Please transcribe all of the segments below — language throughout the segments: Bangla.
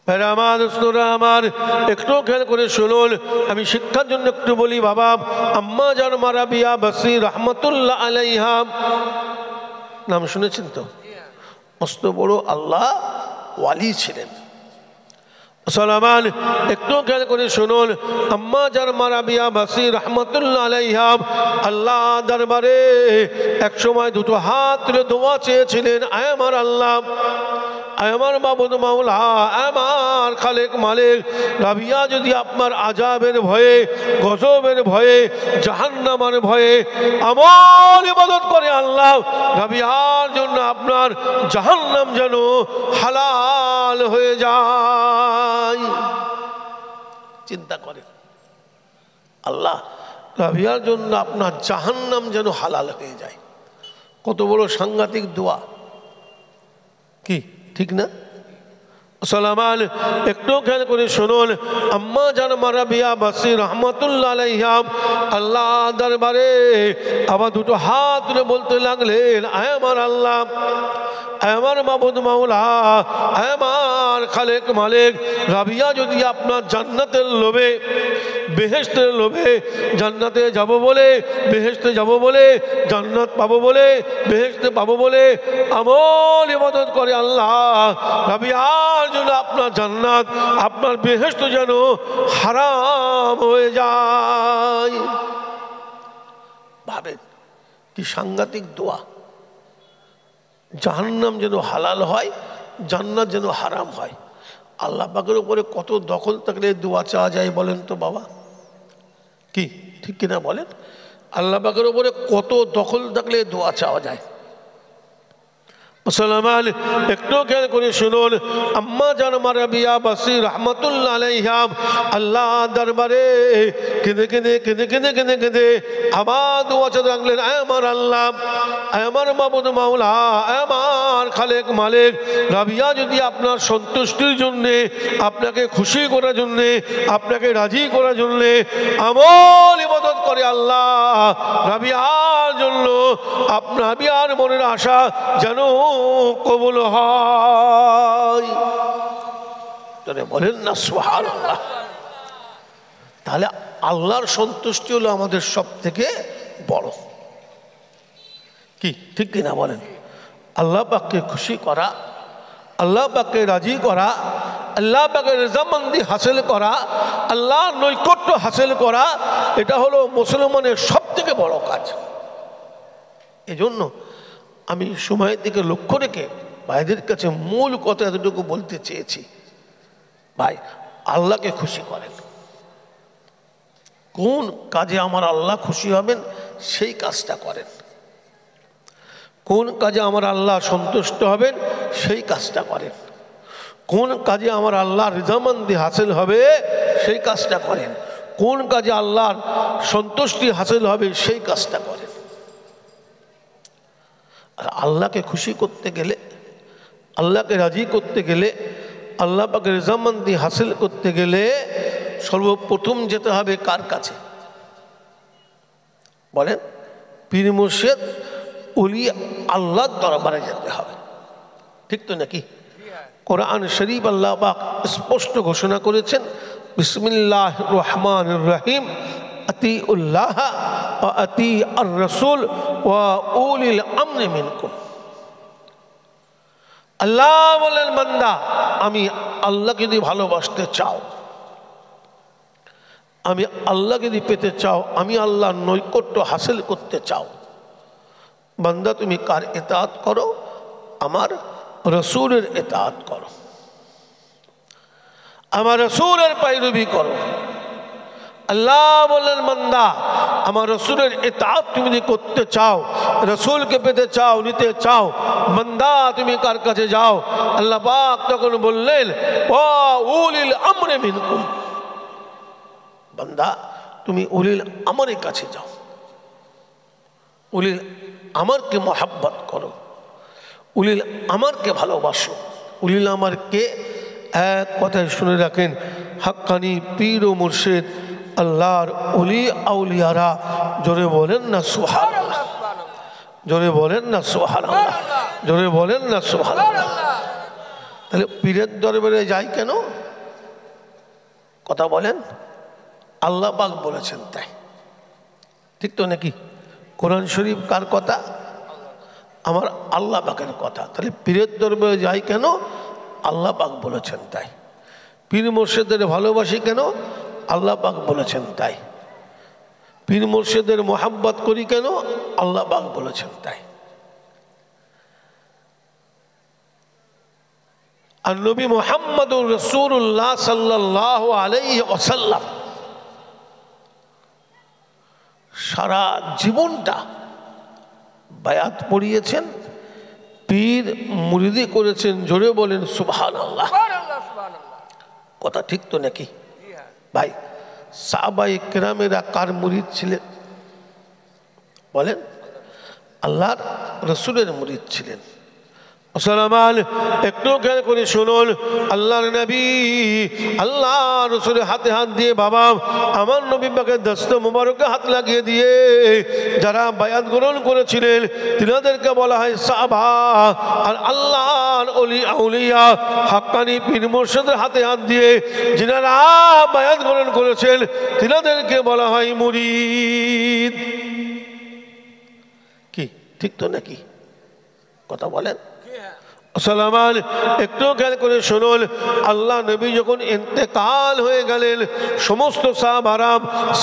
আমার দোস্তরা আমার একটু খেয়াল করে শুনুন, আমি শিক্ষার জন্য একটু বলি বাবা। আম্মা জান মা রাবিয়া বাসরি রহমাতুল্লাহ আলাইহা, নাম শুনেছেন তো? মস্ত বড় আল্লাহ ওয়ালি ছিলেন। মুসলমান একটু খেয়াল করে শুনুন, আম্মা জান মা রাবিয়া বাসরি রহমাতুল্লাহ আলাইহা আল্লাহ দরবারে এক সময় দুটো হাত তুলে দোয়া চেয়েছিলেন, আয় আমার আল্লাহ, আমার মাবুদ মাওলা, আমার খালেক মালিক, রাবিয়া যদি আপনার আযাবের ভয়ে, গজবের ভয়ে, জাহান্নামের ভয়ে আমল ইবাদত করে আল্লাহ, রাবিয়ার জন্য আপনার জাহান্নাম যেন হালাল হয়ে যায়। চিন্তা করেন, আল্লাহ রাবিয়ার জন্য আপনার জাহান্নাম যেন হালাল হয়ে যায়। কত বড় সাংঘাতিক দোয়া, কি ঠিক না? মুসলমান একটু খেয়াল করে শুনুন, আম্মা জান মা রাবিয়া বাসরি রহমাতুল্লাহ আলাইহা আল্লাহ দরবারে আবার দুটো হাত তুলে বলতে লাগলেন, আয় আমার আল্লাহ, আমার মাবুদ মাওলা, আমার খালেক মালিক, রাবিয়া যদি আপনার জান্নাতের লোভে, বেহেশতের লোভে, জান্নাতে যাব বলে, বেহেশতে যাব বলে, জান্নাত পাবো বলে, বেহেশতে পাবো বলে আমল ইবাদত করে আল্লাহ, রাবিয়ার জন্য আপনার জান্নাত, আপনার বেহেশত যেন হারাম হয়ে যায়। ভাবেন কি সাংঘাতিক দোয়া। জাহান্নাম যেন হালাল হয়, জান্নাত যেন হারাম হয়। আল্লাহ পাকের উপরে কত দখল থাকলে দোয়া চাওয়া যায় বলেন তো বাবা, কি ঠিক কিনা বলেন? আল্লাহ পাকের উপরে কত দখল থাকলে দোয়া চাওয়া যায়। মুসলমান একটু খেয়াল করে শুনুন, আম্মা জান মা রাবিয়া বাসরি রহমাতুল্লাহ আলাইহা আল্লাহ দরবারে কেঁদে কেঁদে কেঁদে কেঁদে কেঁদে কেঁদে আবার দোয়া চাইতে লাগলেন, আয় আমার আল্লাহ, আয় আমার মাবুদ মাওলা, আমার খালেক মালিক, রাবিয়া যদি আপনার সন্তুষ্টির জন্যে, আপনাকে খুশি করার জন্যে, আপনাকে রাজি করার জন্যে আমল ইবাদত করে আল্লাহ, রাবিয়ার জন্য আপনার রাবিয়ার মনের আশা যেন কবুল হয়। বলেন না সুবহানাল্লাহ। তাহলে আল্লাহর সন্তুষ্টি হলো আমাদের সব থেকে বড়, কি ঠিক কিনা বলেন? আল্লাহ পাককে খুশি করা, আল্লাহ পাককে রাজি করা, আল্লাহ পাকের রেজামন্দি হাসিল করা, আল্লাহর নৈকট্য হাসিল করা, এটা হলো মুসলমানের সব থেকে বড় কাজ। এজন্য আমি সময়ের দিকে লক্ষ্য রেখে ভাইদের কাছে মূল কথা এতটুকু বলতে চেয়েছি, ভাই আল্লাহকে খুশি করেন। কোন কাজে আমার আল্লাহ খুশি হবেন সেই কাজটা করেন, কোন কাজে আমার আল্লাহ সন্তুষ্ট হবেন সেই কাজটা করেন, কোন কাজে আমার আল্লাহর রিজামন্দি হাসিল হবে সেই কাজটা করেন, কোন কাজে আল্লাহর সন্তুষ্টি হাসিল হবে সেই কাজটা করেন। আর আল্লাহকে খুশি করতে গেলে, আল্লাহকে রাজি করতে গেলে, আল্লাহ পাকের রেজামন্দি হাসিল করতে গেলে সর্বপ্রথম যেতে হবে কার কাছে বলেন? পীর মুর্শিদ ওলি আল্লাহর দরবারে যেতে হবে, ঠিক তো নাকি? কোরআন শরীফ আল্লাহ পাক স্পষ্ট ঘোষণা করেছেন, বিসমিল্লাহির রহমানির রহিম, আতিউল্লাহ ওয়া আতিউর রাসূল ওয়া উলিল আমরি মিনকুম। আল্লাহ বলেন, বান্দা আমি আল্লাহকে যদি ভালোবাসতে চাও, আমি আল্লাহকে যদি পেতে চাও, আমি আল্লাহর নৈকট্য হাসিল করতে চাও, বান্দা তুমি কার ইতাআত করো? আমার রাসূলের ইতাআত করো, আমার রাসূলের পায়রবি করো। আল্লাহ বলেন, বান্দা আমার রাসূলের ইতাআত তুমি যদি করতে চাও, রাসূলকে পেতে চাও, নিতে চাও, বান্দা তুমি কার কাছে যাও? আল্লাহ পাক তখন বললেন, ওয়া উলিল আমরি মিনকুম, বান্দা তুমি উলিল আমরের কাছে যাও, উলিল আমরকে মহব্বত করো, উলিল আমরকে ভালোবাসো। উলিল আমরকে এক কথায় শুনে রাখেন, হাক্কানি পীর ও মুর্শিদ আল্লাহর ওলি আউলিয়ারা। জোরে বলেন না সুবহানাল্লাহ, জোরে বলেন না সুবহানাল্লাহ, জোরে বলেন না সুবহানাল্লাহ। তাহলে পীরের দরবারে যাই কেন? কথা বলেন, আল্লাহ পাক বলেছেন তাই, ঠিক তো নাকি? কোরআন শরীফ কার কথা? আমার আল্লাহ পাকের কথা। তাহলে পীরের দরবারে যাই কেন? আল্লাহ পাক বলেছেন তাই। পীর মুর্শিদের ভালোবাসি কেন? আল্লাহ পাক বলেছেন তাই। পীর মুর্শিদের মোহাব্বত করি কেন? আল্লাহ পাক বলেছেন তাই। আর নবী মুহাম্মদুর রাসূলুল্লাহ সাল্লাল্লাহু আলাইহি ওয়াসাল্লাম সারা জীবনটা বায়াত পড়িয়েছেন, পীর মুরিদি করেছেন। জোরে বলেন সুবহানাল্লাহ। কথা ঠিক তো নাকি ভাই? সাহাবায়ে কেরামেরা কার মুরিদ ছিলেন বলেন? আল্লাহর রাসূলের মুরিদ ছিলেন। মুসলমান একটু খেয়াল করে শুনুন, আল্লাহর নবী আল্লাহ রাসূলের হাতে হাত দিয়ে, বাবা আমার নবী পাকের দস্ত মুবারকে হাত লাগিয়ে দিয়ে যারা বায়াত গ্রহণ করেছিলেন তিনাদেরকে বলা হয় সাহাবা। আর আল্লাহর ওলি আউলিয়া হাক্কানি পীর মুর্শিদের হাতে হাত দিয়ে যিনারা বায়াত গ্রহণ করেছেন তিনাদেরকে বলা হয় মুরিদ। কি ঠিক তো নাকি? কথা বলেন। মুসলমান একটু খেয়াল করে শুনুন, আল্লাহ নবী যখন ইন্তেকাল হয়ে গেলেন সমস্ত সাহাবারা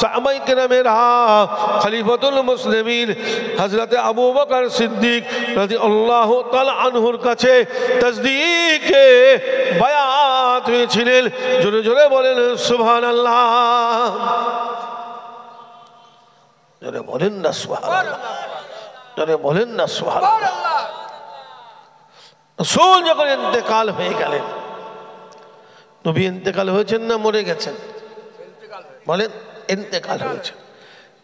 সাহাবায়ে কেরামেরা খলিফাতুল মুসলিমিন হযরতে আবু বকর সিদ্দিক রাদিয়াল্লাহু তাআলা আনহুর কাছে তাসদীকে বায়াত হয়েছিলেন। জোরে জোরে বলেন সুবহানাল্লাহ। জোরে বলেন না সুবহানাল্লাহ। জোরে বলেন না সুবহানাল্লাহ। রাসূল যখন ইন্তেকাল হয়ে গেলেন, নবী ইন্তেকাল হয়েছেন না মরে গেছেন? বলেন, ইন্তেকাল হয়েছেন।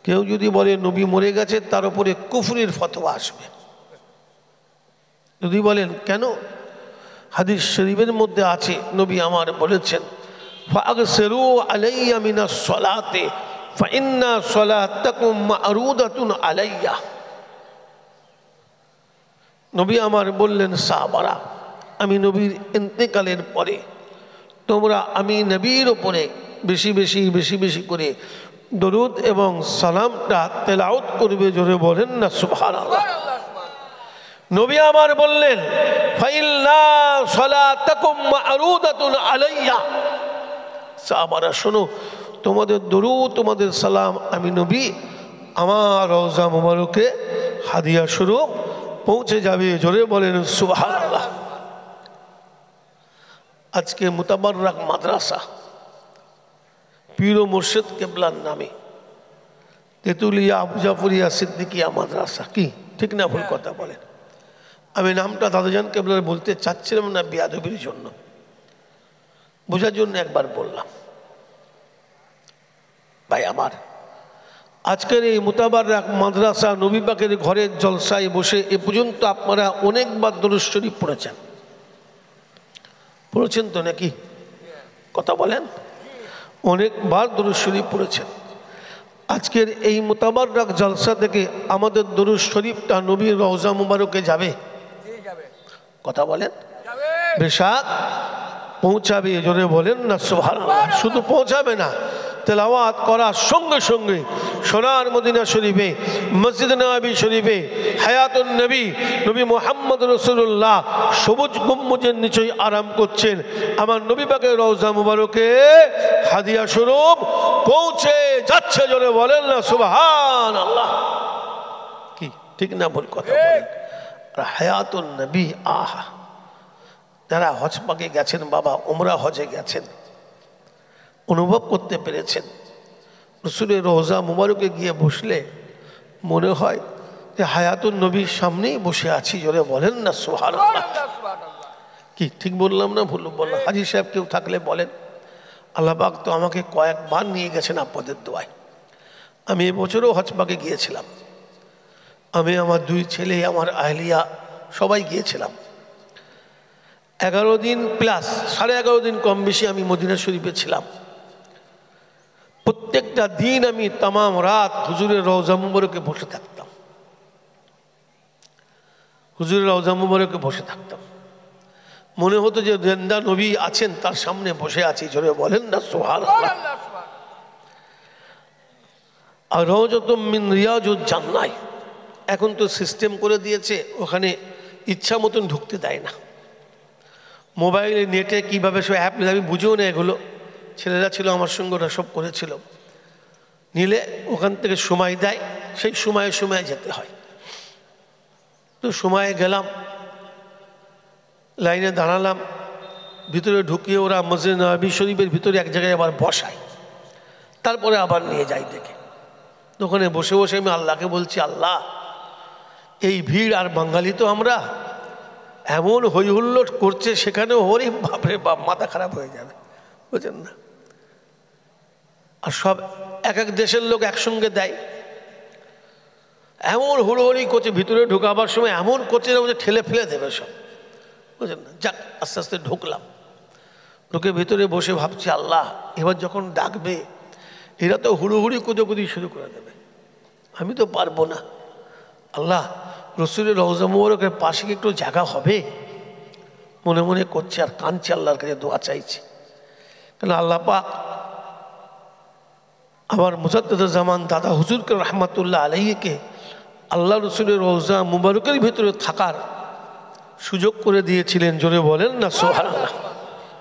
কেউ যদি বলে নবী মরে গেছে তার উপরে কুফরির ফতোয়া আসবে। যদি বলেন কেন? হাদিস শরীফের মধ্যে আছে নবী আমার বলেছেন ফাগসিরু আলাইয়া মিনাস সালাতি ফাইন্না সালাতাকুম মা'রুদাতুন আলাইয়া। নবী আমার বললেন সাহাবারা, আমি নবীর ইন্তেকালের পরে তোমরা আমি নবীর ওপরে বেশি বেশি বেশি বেশি করে দরুদ এবং সালামটা তেলাওয়াত করবে। জোরে বলেন না সুবহানাল্লাহ। নবী আমার বললেন ফাইন্না সালাতাকুম মা'রুদাতুন আলাইয়া। সাহাবারা শোনো, তোমাদের দরুদ তোমাদের সালাম আমি নবী আমার রওজা মুবারকে হাদিয়া স্বরূপ পৌঁছে যাবে। জোরে বলেন সুবহানাল্লাহ। আজকে মুতাবাররাক মাদ্রাসা পীর ও মুর্শিদ কেবলার নামে তেতুলিয়া আবু জাফরিয়া সিদ্দিকিয়া মাদ্রাসা, কি ঠিক না ভুল কথা বলেন? আমি নামটা দাদুজান কেবলার বলতে চাচ্ছিলাম না বেয়াদবির জন্য, বোঝার জন্য একবার বললাম। ভাই আমার, আজকের এই মুতাবাররাক মাদ্রাসা নবী পাকের ঘরের জলসায় বসে এ পর্যন্ত আপনারা অনেকবার দরুদ শরীফ পড়েছেন তো নাকি? কথা বলেন, অনেকবার দরুদ শরীফ পড়েছেন। আজকের এই মুতাবাররাক জলসা থেকে আমাদের দরুদ শরীফটা নবীর রওজা মুবারকে যাবে। কথা বলেন, বেশাক পৌঁছাবে। জোরে বলেন না সুবহানাল্লাহ। শুধু পৌঁছাবে না, তেলাওয়াত করার সঙ্গে সঙ্গে সোনার মদিনা শরীফে মসজিদ নববী শরীফে হায়াতুন নবী নবী মুহাম্মদ রাসূলুল্লাহ সবুজ গম্বুজের নিচেই আরাম করছেন। আমার নবী পাকের রওজা মুবারকে হাদিয়া স্বরূপ পৌঁছে যাচ্ছে। জোরে বলেন না সুবহানাল্লাহ। কি ঠিক না ভুল কথা বলেন? হায়াতুন নবী, আহা, যারা হজ পাকে গেছেন বাবা, উমরা হজে গেছেন, অনুভব করতে পেরেছেন রাসূলের রওজা মুবারকে গিয়ে বসলে মনে হয় যে হায়াতুন নবীর সামনেই বসে আছি। জোরে বলেন না সুবহানাল্লাহ। কি ঠিক বললাম না ভুল বললাম? হাজী সাহেব কেউ থাকলে বলেন। আল্লাহ পাক তো আমাকে কয়েকবার নিয়ে গেছেন আপনাদের দোয়ায়। আমি এবছরও হজ পাকে গিয়েছিলাম। আমি আমার দুই ছেলে আমার আহলিয়া সবাই গিয়েছিলাম। 11 দিন প্লাস 11.5 দিন কম বেশি আমি মদিনা শরীফে ছিলাম। প্রত্যেকটা দিন আমি তামাম রাত হুজুরের রওজা মুবারকে বসে থাকতাম। হুজুরের রওজা মুবারকে বসে থাকতাম। মনে হতো যে জেন্দা নবী আছেন, তার সামনে বসে আছি। জোরে বলেন না সুবহানাল্লাহ। আর রওজাতুম মিন রিয়াজুল জান্নাহ, এখন তো সিস্টেম করে দিয়েছে, ওখানে ইচ্ছা মতন ঢুকতে দেয় না। মোবাইলে নেটে কীভাবে সব অ্যাপ, আমি বুঝেও না এগুলো, ছেলেরা ছিল আমার সঙ্গে, ওরা সব করেছিল। নিলে ওখান থেকে সময় দেয়, সেই সময়ে সময়ে যেতে হয়। তো সময়ে গেলাম, লাইনে দাঁড়ালাম, ভিতরে ঢুকিয়ে ওরা মসজিদ নববী শরীফের ভিতরে এক জায়গায় আবার বসায়, তারপরে আবার নিয়ে যাই দেখে। ওখানে বসে বসে আমি আল্লাহকে বলছি, আল্লাহ এই ভিড়, আর বাঙালি তো আমরা, এমন হই হুল্লোড় করছে সেখানেও, ওরে বাপরে বাপ, মাথা খারাপ হয়ে যাবে, বুঝছেন না। আর সব এক এক দেশের লোক একসঙ্গে দেয়, এমন হুড়োহুড়ি করছে, ভিতরে ঢুকাবার সময় এমন করছে যে ঠেলে ফেলে দেবে সব, বুঝলেন না। যাক, আস্তে আস্তে ঢুকলাম, ঢুকে ভিতরে বসে ভাবছি, আল্লাহ এবার যখন ডাকবে, এরা তো হুড়োহুড়ি কুদোকুদি শুরু করে দেবে, আমি তো পারবো না। আল্লাহ, রসুলের রওজা মুবারকের পাশে কি একটু জায়গা হবে? মনে মনে করছে আর কাঁদছে, আল্লাহর কাছে দোয়া চাইছে। কেন আল্লাহ পাক আমার মুজাদ্দিদুজ্জামান দাদা হুজুরকে রহমাতুল্লাহ আলাইহিকে আল্লাহ রসুলের রওজা মুবারকের ভিতরে থাকার সুযোগ করে দিয়েছিলেন। জোরে বলেন না সুবহানাল্লাহ।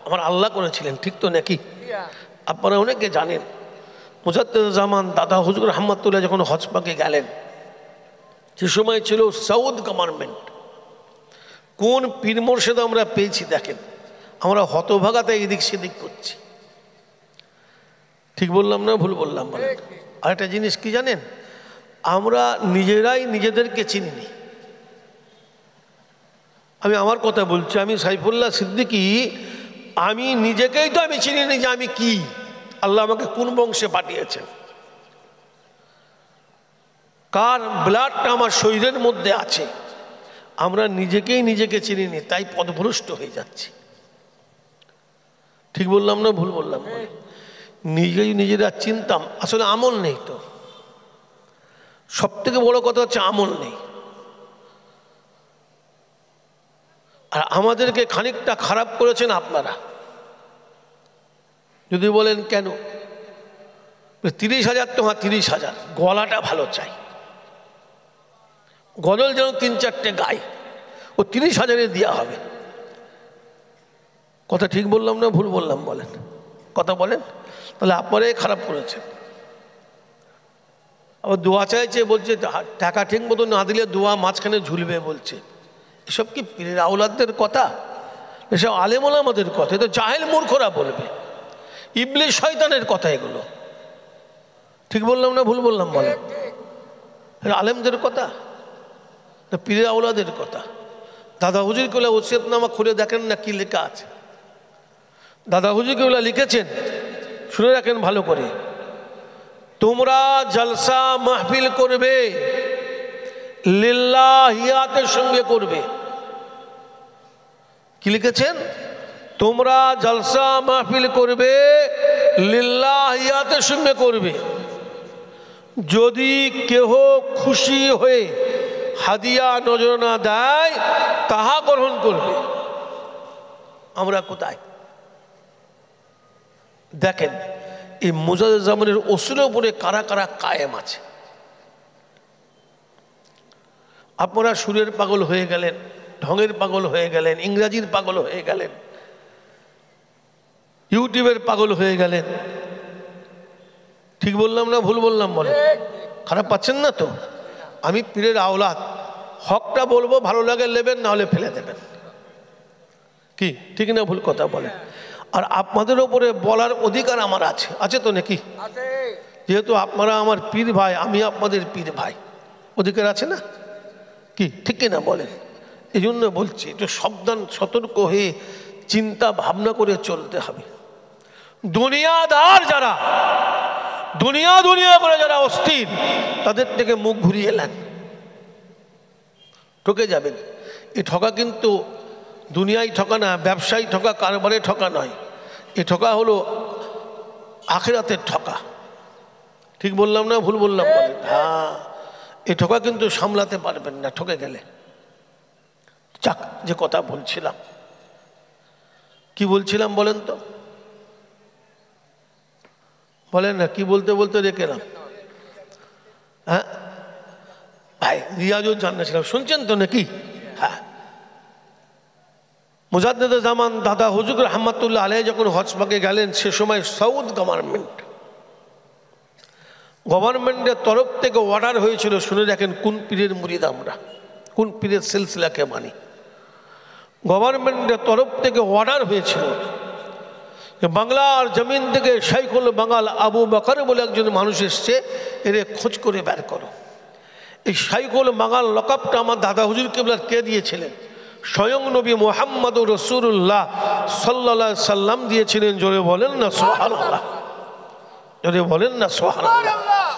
আমার আল্লাহ করেছিলেন, ঠিক তো নাকি? আপনারা অনেকে জানেন, মুজাদ্দিদুজ্জামান দাদা হুজুর রহমাতুল্লাহ যখন হজ পাকে গেলেন, সে সময় ছিল সাউদ গভর্নমেন্ট। কোন পীর মোর্শেদ আমরা পেয়েছি দেখেন, আমরা হতভাগাতে এদিক সেদিক করছি। ঠিক বললাম না ভুল বললাম? বলেন। আরেকটা জিনিস কি জানেন, আমরা নিজেরাই নিজেদেরকে চিনিনি। আমি আমার কথা বলছি, আমি সাইফুল্লাহ সিদ্দিকী, আমি নিজেকেই তো আমি চিনিনি যে আমি কি, আল্লাহ আমাকে কোন বংশে পাঠিয়েছেন, কার ব্লাডটা আমার শরীরের মধ্যে আছে, আমরা নিজেকেই নিজেকে চিনিনি, তাই পথভ্রষ্ট হয়ে যাচ্ছি। ঠিক বললাম না ভুল বললাম? নিজেই নিজেরা চিনতাম, আসলে আমল নেই। তো সব থেকে বড় কথা হচ্ছে আমল নেই। আর আমাদেরকে খানিকটা খারাপ করেছেন আপনারা। যদি বলেন কেন, 30,000 তো, হ্যাঁ 30,000, গলাটা ভালো চাই, গজল যেন 3-4টে গাই, ও 30,000-এ দেওয়া হবে। কথা ঠিক বললাম না ভুল বললাম? বলেন, কথা বলেন। তাহলে আপনারাই খারাপ করেছেন। আবার দোয়া চাইছে, বলছে টাকা ঠিক মতো না দিলে দোয়া মাঝখানে ঝুলবে বলছে। এসব কি পীরের আওলাদদের কথা? এসব আলেম ওলামাদের কথা? এটা জাহেল মূর্খরা বলবে, ইবলিস শয়তানের কথা এগুলো। ঠিক বললাম না ভুল বললাম? বলেন। আলেমদের কথা না পীরের আওলাদের কথা? দাদা হুজুর কেউলা ওসিয়তনামা খুলে দেখেন না কি লেখা আছে। দাদা হুজুর কেউলা লিখেছেন, শুনে রাখেন ভালো করে, তোমরা জলসা মাহফিল করবে লিল্লাহিয়াতের সঙ্গে করবে। কি লিখেছেন? তোমরা জলসা মাহফিল করবে লিল্লাহিয়াতের সঙ্গে করবে। যদি কেহ খুশি হয়ে হাদিয়া নজরানা দেয়, তাহা গ্রহণ করবে। আমরা কোথায় দেখেন, এই মুজাদ্দিদুজ্জামানের ওসিলার উপরে কারা কারা কায়েম আছে। আপনারা সুরের পাগল হয়ে গেলেন, ঢঙের পাগল হয়ে গেলেন, ইংরাজির পাগল হয়ে গেলেন, ইউটিউবের পাগল হয়ে গেলেন। ঠিক বললাম না ভুল বললাম? বলেন। খারাপ পাচ্ছেন না তো? আমি পীরের আওলাদ, হকটা বলবো, ভালো লাগে নেবেন, না হলে ফেলে দেবেন। কি ঠিক না ভুল কথা? বলেন। আর আপনাদের ওপরে বলার অধিকার আমার আছে, আছে তো নাকি? যেহেতু আপনারা আমার পীর ভাই, আমি আপনাদের পীর ভাই, অধিকার আছে না? কি ঠিক না বলেন? এই জন্য বলছি, একটু সাবধান সতর্ক হয়ে চিন্তা ভাবনা করে চলতে হবে। দুনিয়াদার যারা, দুনিয়া দুনিয়া করে যারা অস্থির, তাদের থেকে মুখ ঘুরিয়ে নেন, ঠকে যাবেন। এই ঠকা কিন্তু দুনিয়ায় ঠকা না, ব্যবসায়ী ঠকা, কারবারে ঠকা নয়। এই ঠকা হলো আখিরাতের ঠকা। ঠিক বললাম না ভুল বললাম? বলেন। হ্যাঁ, এই ঠকা কিন্তু সামলাতে পারবেন না ঠকে গেলে। যাক, যে কথা বলছিলাম, কি বলছিলাম বলেন তো, বলেন না, কি বলতে বলতে রেখেলাম? হ্যাঁ ভাই, রিয়াজুল জান্নাছিলাম, শুনছেন তো নাকি? হ্যাঁ, মুজাদ্দেদ জামান দাদা হুজুর রহমাতুল্লাহ আলাইহি যখন হজপাকে গেলেন, সে সময় সৌদ গভর্নমেন্টের তরফ থেকে অর্ডার হয়েছিল, শুনে দেখেন কোন পীরের মুরিদ আমরা, কোন পীরের সিলসিলাকে মানি। গভর্নমেন্টের তরফ থেকে অর্ডার হয়েছিল বাংলার জমিন থেকে শাইখুল বাঙাল আবু বকর বলে একজন মানুষ এসছে, এর খোঁজ করে বের করো। এই শাইখুল বাঙাল লকবটা আমার দাদা হুজুর কিবলার কে দিয়েছিলেন? স্বয়ং নবী মুহাম্মদ রাসূলুল্লাহ সাল্লাল্লাহু আলাইহি সাল্লাম দিয়েছিলেন। জোরে বলেন না সুবহানাল্লাহ, জোরে বলেন না সুবহানাল্লাহ।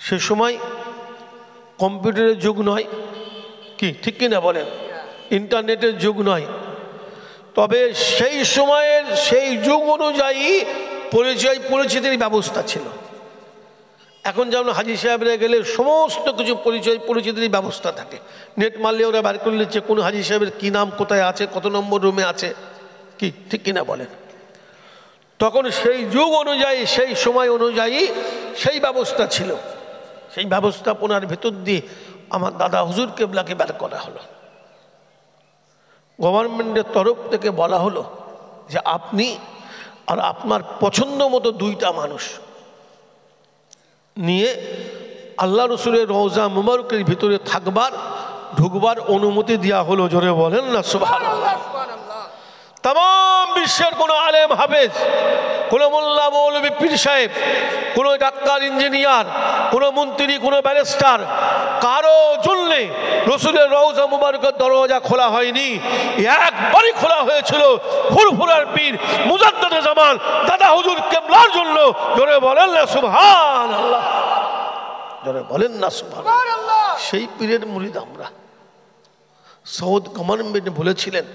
সে সময় কম্পিউটারের যুগ নয়, কি ঠিক কিনা বলেন, ইন্টারনেটের যুগ নয়, তবে সেই সময়ের সেই যুগ অনুযায়ী পরিচয় পরিচিতির ব্যবস্থা ছিল। এখন যেমন হাজী সাহেবরা গেলে সমস্ত কিছু পরিচয় পরিচিতির ব্যবস্থা থাকে, নেট মারলে ওরা বের করে নিচ্ছে কোন হাজী সাহেবের কী নাম, কোথায় আছে, কত নম্বর রুমে আছে, কি ঠিক কিনা বলেন। তখন সেই যুগ অনুযায়ী সেই সময় অনুযায়ী সেই ব্যবস্থা ছিল। সেই ব্যবস্থাপনার ভেতর দিয়ে আমার দাদা হুজুর কেবলাকে বের করা হলো। গভর্নমেন্টের তরফ থেকে বলা হলো যে আপনি আর আপনার পছন্দ মতো দুইটা মানুষ নিয়ে আল্লাহ রসুলের রওজা মুবারকের ভিতরে থাকবার ঢুকবার অনুমতি দেওয়া হলো। জোরে বলেন না সুবহানাল্লাহ। तमाम বিশ্বের কোনো আলেম হাফেজ, কোনো মোল্লা মৌলবী পীর সাহেব, কোনো ডাক্তার ইঞ্জিনিয়ার, কোনো মন্ত্রী, কোনো ব্যারিস্টার, কারো জন্য রসুলের রওজা মুবারকের দরজা খোলা হয়নি। একবারই খোলা হয়েছিল ফুরফুরার পীর মুজাদ্দেদ জামান দাদা হুজুর কেবলার জন্য। জোরে বলেন না সুবহানাল্লাহ, জোরে বলেন না সুবহানাল্লাহ। সেই পীরের মুরিদ আমরা। সৌদ গভর্নমেন্ট বলেছিলেন,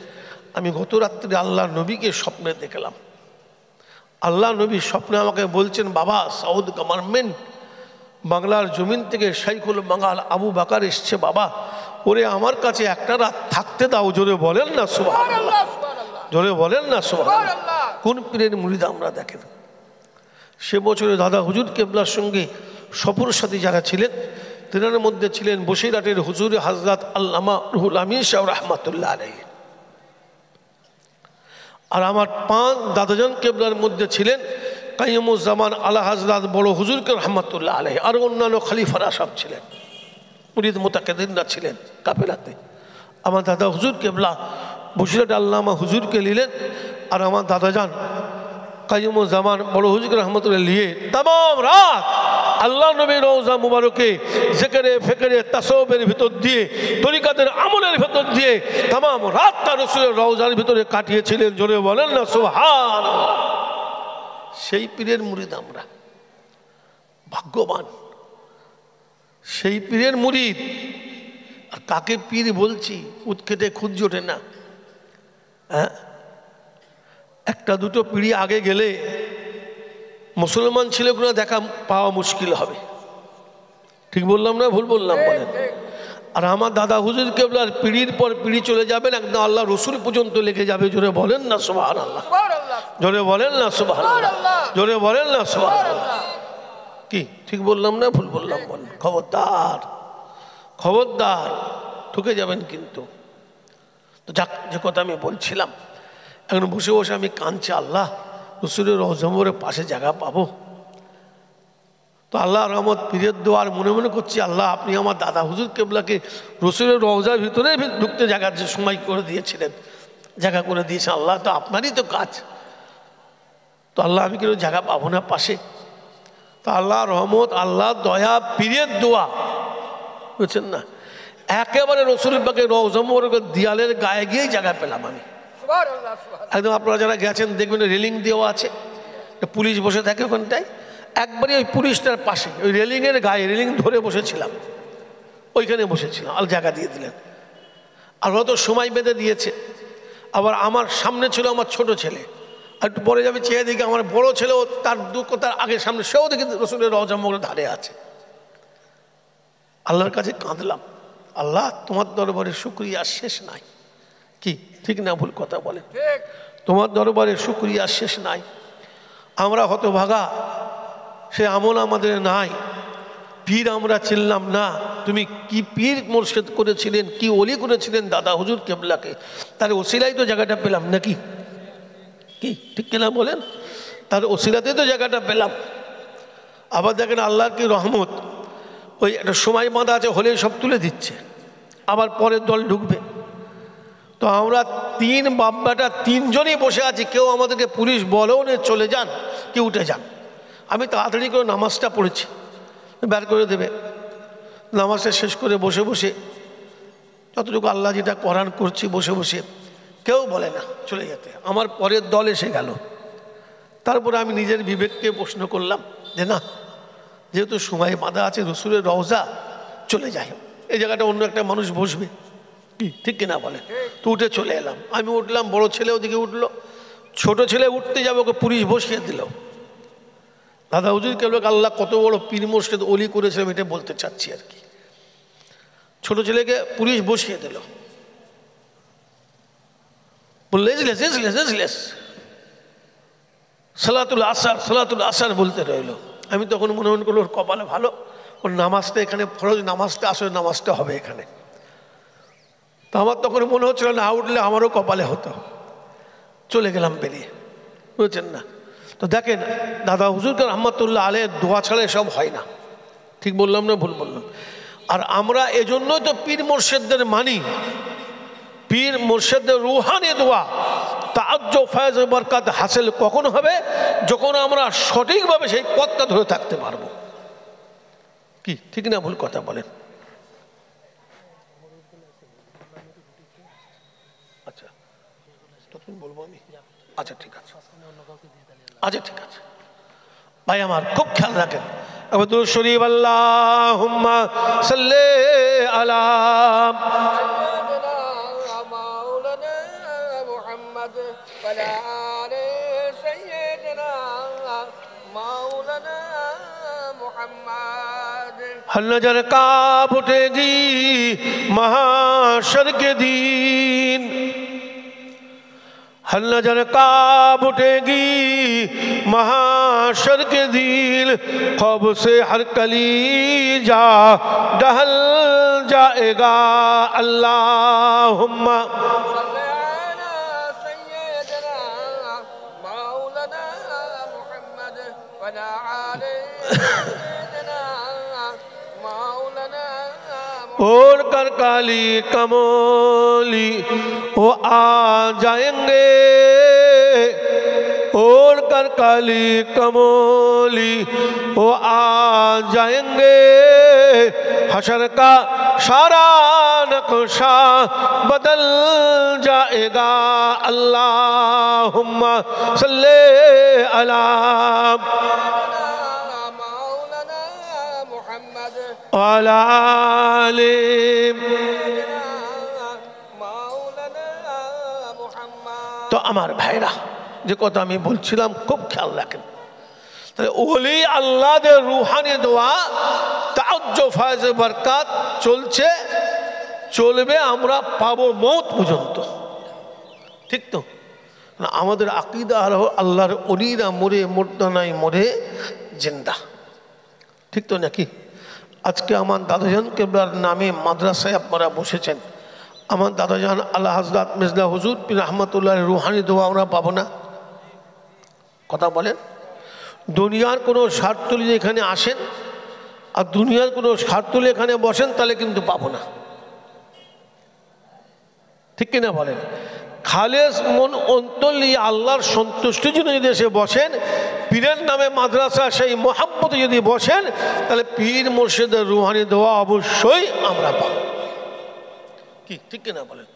আমি গত রাত্রে আল্লাহ নবীকে স্বপ্নে দেখলাম। আল্লাহ নবী স্বপ্নে আমাকে বলছেন, বাবা সৌদ গভর্নমেন্ট বাংলার জমিন থেকে শাইখুল বাঙাল আবু বকর এসছে, বাবা ওরে আমার কাছে একটা রাত থাকতে দাও। জোরে বলেন না সুবহানাল্লাহ, জোরে বলেন না সুবহানাল্লাহ। কোন পীরের মুরিদ আমরা দেখেন। সে বছরে দাদা হুজুর কেবলার সঙ্গে সফর সাথী যারা ছিলেন, তেনার মধ্যে ছিলেন বসিরহাটের হুজুর হযরত আল্লামা রুহুল আমিন সাহেব রহমাতুল্লাহ আলাইহি। আর আমার 5 দাদাজান কেবলার মধ্যে ছিলেন কাইয়ুমুজ্জামান আলা হযরত বড় হুজুরকে রহমাতুল্লাহ আলাইহি। আর অন্যান্য খলিফারা সব ছিলেন, মুরিদ মুতাকাদ্দিমরা ছিলেন কাফেলাতে। আমার দাদা হুজুর কেবলা বসিরহাট আল্লামা হুজুরকে নিলেন, আর আমার দাদাজান কাইয়ুমুজ্জামান বড় হুজুরকে রহমাতুল্লাহ নিয়ে तमाम রাত আল্লাহ নবীর রওজা মুবারকে জিকিরে ফিকিরে তাসাউফের ভিতর দিয়ে, তরিকাতের আমলের ভিতর দিয়ে तमाम রাতটা রাসূলের রওজার ভিতরে কাটিয়েছিলেন। জোরে বলেন না সুবহানাল্লাহ। সেই পীরের মুরিদ আমরা, ভাগ্যবান সেই পীরের মুরিদ। আর কাকে পীর বলছি উৎকেটে খুঁজ জোটে না। হ্যাঁ, একটা দুটো পিঁড়ি আগে গেলে মুসলমান ছেলেগুলো দেখা পাওয়া মুশকিল হবে। ঠিক বললাম না ভুল বললাম বলেন? আর আমার দাদা হুজুর কেবলার পিঁড়ির পর পিঁড়ি চলে যাবেন, একদম আল্লাহ রসুল পর্যন্ত লেগে যাবে। জোরে বলেন না সুবহানাল্লাহ, জোরে বলেন না সুবহানাল্লাহ, জোরে বলেন না সুবহানাল্লাহ। কি ঠিক বললাম না ভুল বললাম বলেন? খবরদার, খবরদার, ঠকে যাবেন কিন্তু। তো যাক, যে কথা আমি বলছিলাম, এখন বসে বসে আমি কাঁদছি, আল্লাহ রসুলের রওজা মুবারকের পাশে জায়গা পাবো তো? আল্লাহ রহমত পীরের দোয়ার মনে মনে করছি, আল্লাহ আপনি আমার দাদা হুজুর কেবলাকে রসুলের রওজার ভিতরে ঢুকতে জায়গা যে সময় করে দিয়েছিলেন, জায়গা করে দিয়েছেন। আল্লাহ তো আপনারই তো কাজ, তো আল্লাহ আমি কেন জায়গা পাবো না পাশে? তো আল্লাহ রহমত, আল্লাহ দয়া, পীরের দোয়া, বুঝছেন না, একেবারে রসুল পাকের রওজা মুবারকের দেয়ালের গায়ে গিয়েই জায়গা পেলাম আমি। একদম আপনারা যারা গেছেন দেখবেন রেলিং দেওয়া আছে, পুলিশ বসে থাকে ওখানটায়, একবারই ওই পুলিশটার পাশে ওই রেলিংয়ের গায়ে রেলিং ধরে বসেছিলাম, ওইখানে বসেছিলাম। আর জায়গা দিয়ে দিলেন, আর হয়তো সময় বেঁধে দিয়েছে। আবার আমার সামনে ছিল আমার ছোট ছেলে, আর একটু পরে যাবে চেয়ে দেখি আমার বড় ছেলেও তার তার আগে সামনে, সেও দেখি রসুলের রওজা মুবারকের ধারে আছে। আল্লাহর কাছে কাঁদলাম, আল্লাহ তোমার দরবারে শুকরিয়া শেষ নাই। কি ঠিক না ভুল কথা বলেন? তোমার দরবারে শুকরিয়া শেষ নাই। আমরা হতভাগা, সে আমল আমাদের নাই। পীর আমরা চিনলাম না। তুমি কি পীর মুর্শিদ করেছিলেন, কি ওলি করেছিলেন দাদা হুজুর কেবলাকে, তার ওসিলাই তো জায়গাটা পেলাম নাকি? কি ঠিক কিনা বলেন? তার ওসিলাতে তো জায়গাটা পেলাম। আবার দেখেন আল্লাহর কি রহমত, ওই একটা সময় বাঁধা আছে, হলে সব তুলে দিচ্ছে, আবার পরের দল ঢুকবে। তো আমরা তিন বাব্বাটা তিনজনই বসে আছি, কেউ আমাদেরকে পুলিশ বলেও নে চলে যান কি উঠে যান। আমি তাড়াতাড়ি করে নামাজটা পড়েছি, বের করে দেবে। নামাজটা শেষ করে বসে বসে যতটুকু আল্লাহ যেটা কোরআন করছি বসে বসে, কেউ বলে না চলে যেতে। আমার পরের দল এসে গেল। তারপরে আমি নিজের বিবেককে প্রশ্ন করলাম যে না, যেহেতু সময় বাঁধা আছে, রসুলের রওজা, চলে যায়, এই জায়গাটা অন্য একটা মানুষ বসবে, কি ঠিক কিনা বলে? তো উঠে চলে এলাম। আমি উঠলাম, বড় ছেলে ওদিকে উঠলো, ছোট ছেলে উঠতে যাবে, ওকে পুলিশ বসিয়ে দিল। দাদা হুজুর কেবল আল্লাহ কত বড় পীর মুর্শিদ ওলি করেছিলাম, এটা বলতে চাচ্ছি আর কি। ছোট ছেলেকে পুলিশ বসিয়ে দিল, বললে সালাতুল আসার সালাতুল আসার বলতে রইল। আমি তখন মনে মনে করলো ওর কপালে ভালো, ওর নামাজটা এখানে ফরজ নামাজটা, আসলে নামাজটা হবে এখানে। তো আমার তখন মনে হচ্ছিল না উঠলে আমারও কপালে হতো। চলে গেলাম বেরিয়ে, বুঝছেন না? তো দেখেন দাদা হুজুরকে রহমতুল্লাহ আলাইহির দোয়া ছাড়া সব হয় না। ঠিক বললাম না ভুল বললাম? আর আমরা এজন্যই তো পীর মুর্শিদদের মানি। পীর মুর্শিদদের রুহানি দোয়া, তাআজ্জুব ফয়েজ বরকত হাসিল কখন হবে? যখন আমরা সঠিকভাবে সেই পথটা ধরে থাকতে পারবো। কি ঠিক না ভুল কথা বলেন? আচ্ছা তখন বলবো আমি। আচ্ছা ঠিক আছে, আচ্ছা ঠিক আছে ভাই আমার, খুব খেয়াল রাখেন। আবু দুরূদ শরীফ আল্লাহুম্মা সাল্লি আলা हर नजर कांप उठेगी महाशर के दिन, हर नजर कांप उठेगी महाशर के दिन, खौफ से हर कलीजा डहल जाएगा। अल्लाहुम्मा और कर काली कमोली वो आ जाएंगे, और कर काली कमोली वो आ जाएंगे, हशर का सारा नक्शा बदल जाएगा। अल्लाहुम्मा सल्ले अला তো আমার ভাইরা, যে কথা আমি বলছিলাম খুব খেয়াল রাখেন। তাহলে ওলি আল্লাহদের রুহানি দোয়া, তাআজ্জুব ফয়েজ বরকত চলছে, চলবে, আমরা পাবো মওত পর্যন্ত। ঠিক তো? আমাদের আকীদা হলো আল্লাহর ওলিরা মরে মুর্দা নাই, মরে জিন্দা। ঠিক তো নাকি? আজকে আমার দাদাজান কেবলার নামে মাদ্রাসায় আপনারা বসেছেন। আমার দাদাজান আল্লাহ হযরত মির্জা হুজুর পীর রহমতুল্লাহ রুহানি দোয়া আমরা পাবো না? কথা বলেন। দুনিয়ার কোনো স্বার্থ নিয়ে এখানে আসেন আর দুনিয়ার কোনো স্বার্থ নিয়ে এখানে বসেন, তাহলে কিন্তু পাবো না। ঠিক কিনা বলেন? খালেস মন অন্তর নিয়ে আল্লাহর সন্তুষ্টির জন্য যদি এসে বসেন, পীরের নামে মাদ্রাসা সেই মহাব্বতে যদি বসেন, তাহলে পীর মুর্শিদের রুহানি দোয়া অবশ্যই আমরা পাবো। কি ঠিক কিনা বলেন?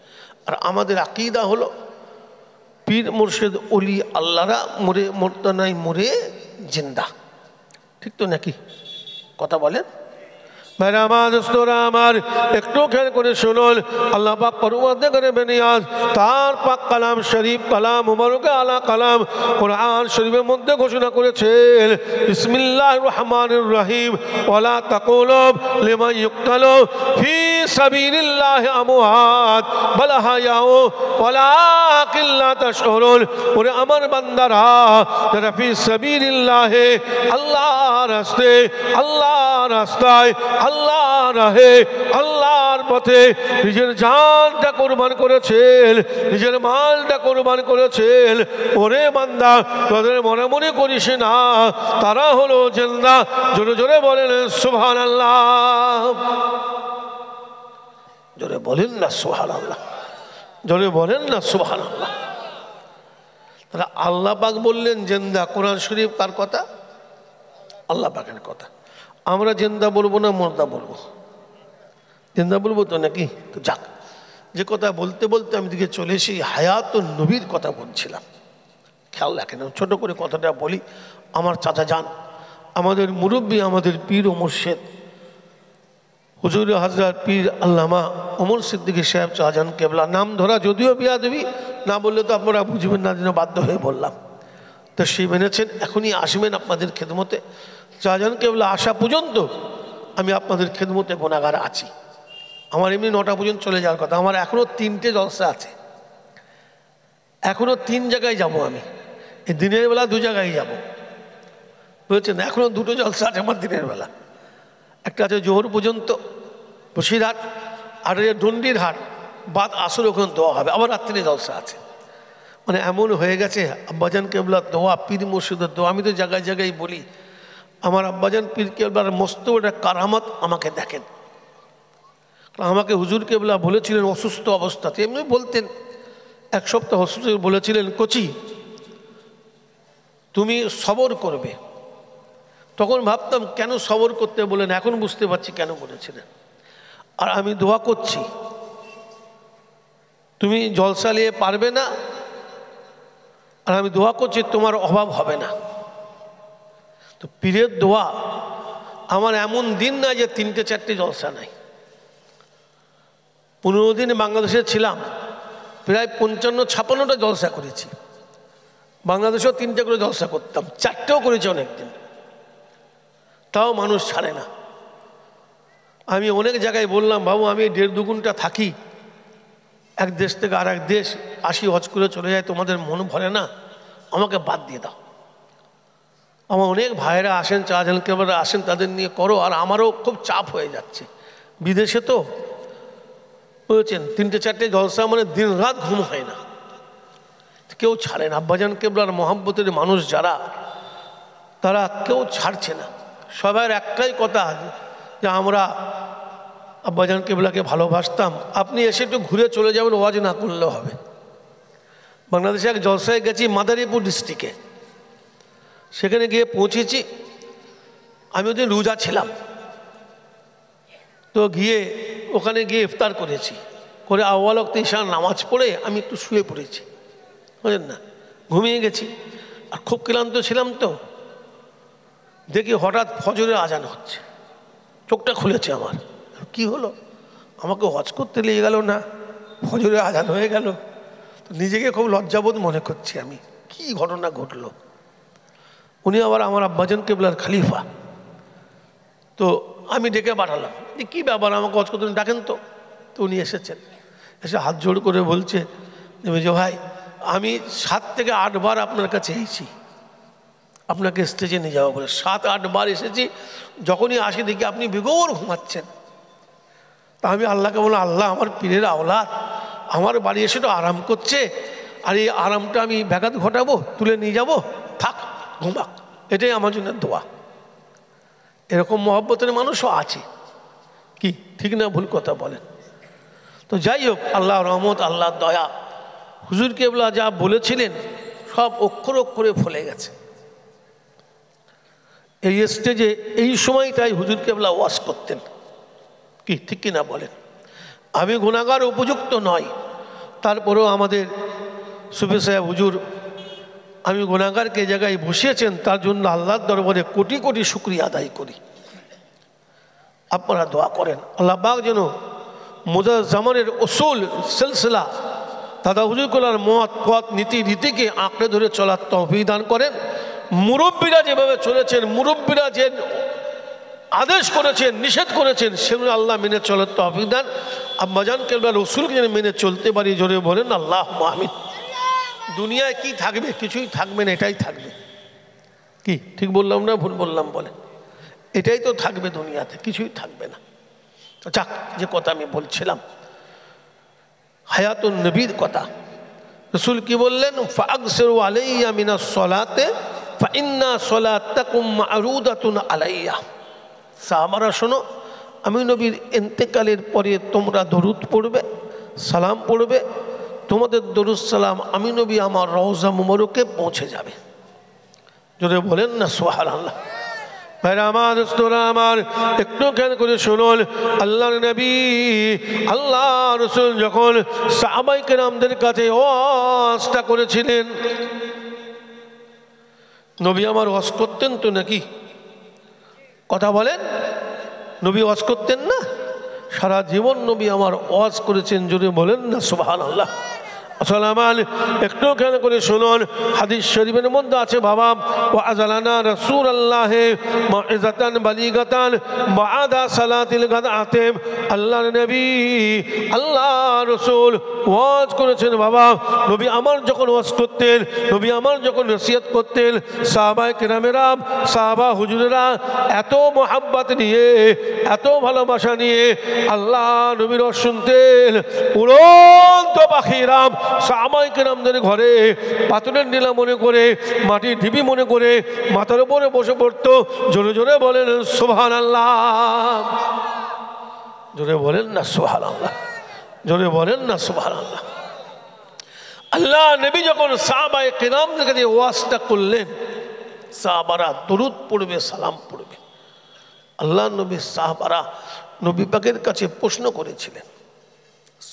আর আমাদের আকীদা হলো পীর মুর্শিদ ওলি আল্লাহরা মরে মরতে নাই, মরে জিন্দা। ঠিক তো নাকি? কথা বলেন ভাইরা আমার, দোস্তরা আমার, একটু খেয়াল করে শুনুন। আল্লাহ পাক পরওয়ারদিগারে বেনিয়াজ তার পাক কালাম শরীফ, কালাম মুবারকে আলা কালাম কোরআন শরীফের মধ্যে ঘোষণা করেছেন, বিসমিল্লাহির রহমানির রহিম, ওয়ালা তাকুলু লিমান ইউকতালু ফি সাবিলিল্লাহি আমওয়াত বাল আহয়াউ ওয়ালাকিন লা তাশউরুন। ওরে আমার বান্দারা, যারা ফি সাবিলিল্লাহি আল্লাহর রাস্তায়, আল্লাহর রাস্তায়, আল্লাহর রাহে, আল্লাহর পথে নিজের জানটা কুরবান করেছেন, নিজের মালটা কুরবান করেছেন, ওরে বান্দা তাদের মনে মনে করিস না তারা হলো জিন্দা। জোরে জোরে বলেন সুবহানাল্লাহ, জোরে বলেন না সুবহানাল্লাহ, জোরে বলেন না সুবহানাল্লাহ। তাহলে আল্লাহ পাক বললেন জিন্দা, কোরআন শরীফ কার কথা? আল্লাহ পাকের কথা। আমরা জিন্দা বলবো না মুর্দা বলবো? জিন্দা বলবো তো নাকি? তো যাক, যে কথা বলতে বলতে আমি দিকে চলে এসে হায়াতুন নবীর কথা বলছিলাম। খেয়াল রাখেন, ছোট করে কথাটা বলি। আমার চাচা যান, আমাদের মুরব্বী, আমাদের পীর ও মুর্শিদ হুজুর হযরত পীর আল্লামা ওমর সিদ্দিকী সাহেব শাহজাহান কেবলা, নাম ধরা যদিও বিয়াদবি, না বললে তো আপনারা বুঝবেন না, যেন বাধ্য হয়ে বললাম। তো সেই মেনেছেন, এখনই আসবেন আপনাদের খেদমতে। শাহজাহান কেবলা আসা পর্যন্ত আমি আপনাদের খেদমতে গুনাহগার আছি। আমার এমনি 9টা পর্যন্ত চলে যাওয়ার কথা, আমার এখনও 3টে জলসা আছে, এখনও 3 জায়গায় যাব। আমি এই দিনের বেলা 2 জায়গায় যাব, বুঝেছেন? এখনও 2টো জলসা আছে আমার দিনের বেলা। একটা আছে জোহর পর্যন্ত বসিরহাট, আর ডন্ডির হাট, বাদ আসর ওখানে দোয়া হবে, আবার রাত্রিরে জলসা আছে। মানে এমন হয়ে গেছে, আব্বাজান কেবলার দোয়া, পীর মুর্শিদের দোয়া। আমি তো জায়গায় জায়গায় বলি, আমার আব্বাজান পীর কেবলার মস্ত একটা কারামত আমাকে দেখেন। আমাকে হুজুর কেবলা বলেছিলেন অসুস্থ অবস্থাতে, এমনি বলতেন, 1 সপ্তাহ অসুস্থ বলেছিলেন, কচি তুমি সবর করবে। তখন ভাবতাম কেন সবর করতে বলেন, এখন বুঝতে পারছি কেন বলেছিলেন। আর আমি দোয়া করছি, তুমি জলসা নিয়ে পারবে না, আর আমি দোয়া করছি তোমার অভাব হবে না। তো পীরের দোয়া, আমার এমন দিন না যে 3টে 4টে জলসা নাই। 15 দিন বাংলাদেশে ছিলাম, প্রায় 55-56টা জলসা করেছি। বাংলাদেশেও 3টে করে জলসা করতাম, 4টেও করেছি অনেকদিন, তাও মানুষ ছাড়ে না। আমি অনেক জায়গায় বললাম, বাবু আমি 1.5-2 ঘন্টা থাকি, এক দেশ থেকে আর এক দেশ আসি, হজ করে চলে যায়, তোমাদের মন ভরে না, আমাকে বাদ দিয়ে দাও। আমার অনেক ভাইয়েরা আসেন, শাহজাহান কেবলা আসেন, তাদের নিয়ে করো। আর আমারও খুব চাপ হয়ে যাচ্ছে, বিদেশে তো, বুঝেছেন? 3টে 4টে জলসা মানে দিন রাত ঘুম হয় না, কেউ ছাড়ে না। আব্বাজান কেবলার মহব্বতের মানুষ যারা, তারা কেউ ছাড়ছে না। সবার একটাই কথা যে আমরা আব্বাজান কেবলাকে ভালোবাসতাম। আপনি এসে একটু ঘুরে চলে যাবেন, ওয়াজ না করলেও হবে। বাংলাদেশে এক জলসায় গেছি মাদারীপুর ডিস্ট্রিক্টে, সেখানে গিয়ে পৌঁছেছি। আমি ওদিন রোজা ছিলাম, তো গিয়ে ওখানে গিয়ে ইফতার করেছি, করে আউয়াল ওয়াক্তে ইশার নামাজ পড়ে আমি একটু শুয়ে পড়েছি, বুঝলেন না, ঘুমিয়ে গেছি। আর খুব ক্লান্ত ছিলাম, তো দেখি হঠাৎ ফজরের আজান হচ্ছে, চোখটা খুলেছে আমার। কি হলো, আমাকে হজ করতে লেগে গেল না, ফজরের আজান হয়ে গেল। তো নিজেকে খুব লজ্জাবোধ মনে করছি আমি, কি ঘটনা ঘটলো। উনি আবার আমার আব্বাজান কেবলার খলিফা, তো আমি ডেকে পাঠালাম, কী ব্যাপার, আমাকে হজ করতে ডাকেন তো। তো উনি এসেছেন, এসে হাত জোড় করে বলছে যে ভাই আমি 7 থেকে 8 বার আপনার কাছে এসেছি আপনাকে স্টেজে নিয়ে যাওয়া বলে। 7-8 বার এসেছি, যখনই আসি দেখি আপনি বেঘোর ঘুমাচ্ছেন। তা আমি আল্লাহকে বললাম, আল্লাহ আমার পীরের আওলাদ আমার বাড়ি এসে তো আরাম করছে, আর এই আরামটা আমি ব্যাঘাত ঘটাবো, তুলে নিয়ে যাব, থাক ঘুমাক, এটাই আমার জন্য দোয়া। এরকম মহব্বতের মানুষও আছে, কি ঠিক না ভুল কথা বলেন? তো যাই হোক, আল্লাহ রহমত, আল্লাহ দয়া, হুজুর কেবলা যা বলেছিলেন সব অক্ষর অক্ষরে ফলে গেছে। এই স্টেজে এই সময়টাই হুজুর কেবলা ওয়াজ করতেন, কি ঠিক কিনা বলেন? আমি গুনাহগার উপযুক্ত নয়, তারপরেও আমাদের সুফি সাহেব হুজুর আমি গুনাহগারকে জায়গায় বসিয়েছেন, তার জন্য আল্লাহর দরবারে কোটি কোটি শুকরিয়া আদায় করি। আপনারা দোয়া করেন আল্লাহ পাক যেন মুজাজ্জামানের উসুল সিলসিলা দাদা হুজুর কেবলার মত পথ নীতি রীতিকে আঁকড়ে ধরে চলার তৌফিক দান করেন। মুরব্বীরা যেভাবে চলেছেন, মুরব্বীরা যে আদেশ করেছেন, নিষেধ করেছেন, সেগুলো আল্লাহ মেনে চলার তৌফিক দান। আম্মাজানকে আমরা রসুলকে যেন মেনে চলতে পারি, জোরে বলেন আল্লাহুম্মা আমিন। দুনিয়ায় কি থাকবে? কিছুই থাকবে না, এটাই থাকবে। কি ঠিক বললাম না ভুল বললাম বলেন? এটাই তো থাকবে দুনিয়াতে, কিছুই থাকবে না। যাক, যে কথা আমি বলছিলাম হায়াতুন নবীর কথা, রসুল কি বললেন? ফাগসিরু আলাইয়া মিনাস সলাতে ফাইন্না সলাতাকুম মা'রুদাতুন আলাইয়া। সাহাবারা শোনো, আমি নবীর ইন্তেকালের পরে তোমরা দরুদ পড়বে, সালাম পড়বে, তোমাদের দরুদ সালাম আমি নবী আমার রওজা মুবারকে পৌঁছে যাবে। যদি বলেন না সুবহানাল্লাহ। ভাইরা আমার, দোস্তরা আমার, একটু খেয়াল করে শুনুন, আল্লাহর নবী আল্লাহ রসুল যখন সাহাবায়ে কেরামদের কাছে ওয়াজটা করেছিলেন, নবী আমার ওয়াজ করতেন তো নাকি? কথা বলেন, নবী ওয়াজ করতেন না? সারা জীবন নবী আমার ওয়াজ করেছেন, যদি বলেন না সুবহানাল্লাহ। আসসালাম, একটু খেয়াল করে শুনুন, হাদিস শরীফের মধ্যে আছে বাবা, ওয়াজালানা রাসূলুল্লাহ মাউইযাতান বালিগাতান বা'দা সালাতিল গাদাতে। আল্লাহর নবী আল্লাহ রাসূল ওয়াজ করেছেন বাবা। নবী আমার যখন ওয়াজ করতেন, নবী আমার যখন নসিহত করতেন, সাহাবায়ে কেরামেরা, সাহাবা হুজুরেরা এত মোহাব্বত নিয়ে, এত ভালোবাসা নিয়ে আল্লাহ নবীর ওয়াজ শুনতেন। উড়ন্ত পাখিরা সাহাবায়ে কেরামদের ঘরে পাথরের নীলা মনে করে, মাটির ঢিবি মনে করে মাথার উপরে বসে পড়তো। জোরে জোরে বলেন সুবহানাল্লাহ। জোরে বলেন না সুবহানাল্লাহ। জোরে বলেন না সুবহানাল্লাহ। আল্লাহ নবী যখন সাহাবায়ে কেরামদের কাছে ওয়াজটা করলেন, সাহাবারা দরুদ পড়বে, সালাম পড়বে। আল্লাহ নবী সাহাবারা নবী পাকের কাছে প্রশ্ন করেছিলেন,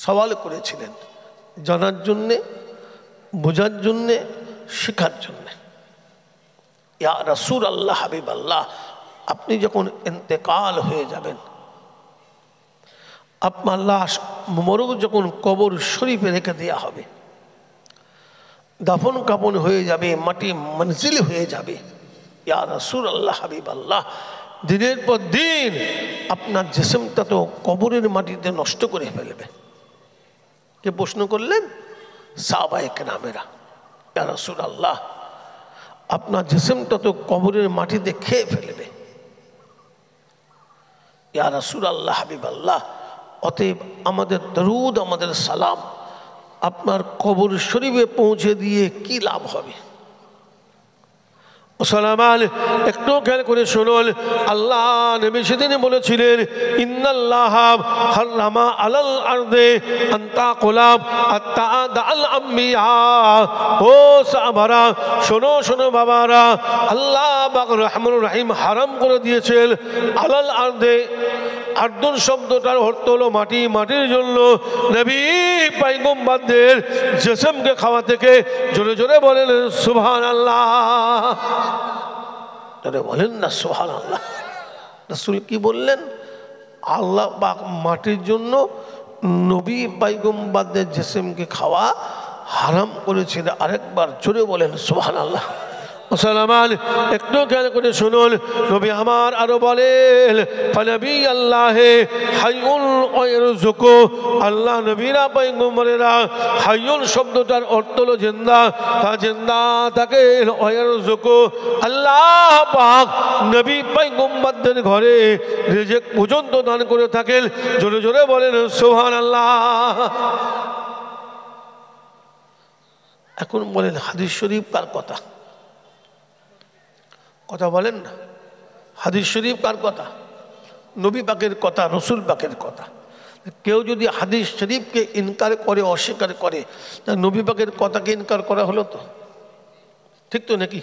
সওয়াল করেছিলেন, জানার জন্যে, বোঝার জন্যে, শেখার জন্যে। ইয়া রাসূল আল্লাহ, হাবিব আল্লাহ, আপনি যখন ইন্তেকাল হয়ে যাবেন, আপনার লাশ মোবারক যখন কবর শরীফে রেখে দেওয়া হবে, দাফন কাফন হয়ে যাবে, মাটি মনজিল হয়ে যাবে, ইয়া রাসূল আল্লাহ, হাবিব আল্লাহ, দিনের পর দিন আপনার জিসমটা তো কবরের মাটিতে নষ্ট করে ফেলবে। কে প্রশ্ন করলেন? সাহাবায়ে কেরামেরা। ইয়া রাসূলুল্লাহ, আপনার জিসমটা তো কবরের মাটিতে খেয়ে ফেলবে। ইয়া রাসূলুল্লাহ, হাবিবাল্লাহ, অতএব আমাদের দরুদ, আমাদের সালাম আপনার কবর শরীফে পৌঁছে দিয়ে কি লাভ হবে? মুসলমান, একটু খেয়াল করে শুনুন, আল্লাহ নবী সেদিন বলেছিলেন, ইন্নাল্লাহা হারামা আলাল আরদে আন তাকুলাব আত-তাআদাল আম্বিয়া। ও সাহাবারা, শোনো শোনো বাবারা, আল্লাহ পাক রহমানুর রহিম হারাম করে দিয়েছেন আলাল আরদে। আরদুন শব্দটার অর্থ হলো মাটি, মাটির জন্য নবী পয়গম্বরদের জিসমকে খাওয়া থেকে। জোরে জোরে বলেন সুবহানাল্লাহ। জোরে বলেন না সুবহানাল্লাহ। রাসূল কি বললেন? আল্লাহ পাক মাটির জন্য নবী পয়গম্বরদের জিসমকে খাওয়া হারাম করেছিল। আরেকবার জোরে বলেন সুবহানাল্লাহ। মুসলমান, একটু খেয়াল করে শুনুন, নবী আমার আরো বলেন, ফানবী আল্লাহে হাইয়ুন ওয়ারযুকু। আল্লাহ নবীরা পয়গম্বরেরা হাইয়ুন শব্দটার অর্থ হলো জিন্দা, তা জিন্দা থাকে ওয়ারযুকু। আল্লাহ পাক নবী পয়গম্বরদের ঘরে রিজিক পর্যন্ত দান করে থাকেন। জোরে জোরে বলেন সুবহানাল্লাহ। এখন বলেন হাদিস শরীফ কার কথা? কথা বলেন না। হাদিস শরীফ কার কথা? নবী পাকের কথা, রসুল পাকের কথা। কেউ যদি হাদিস শরীফকে ইনকার করে, অস্বীকার করে, তা নবী পাকের কথাকে ইনকার করা হলো তো, ঠিক তো নাকি?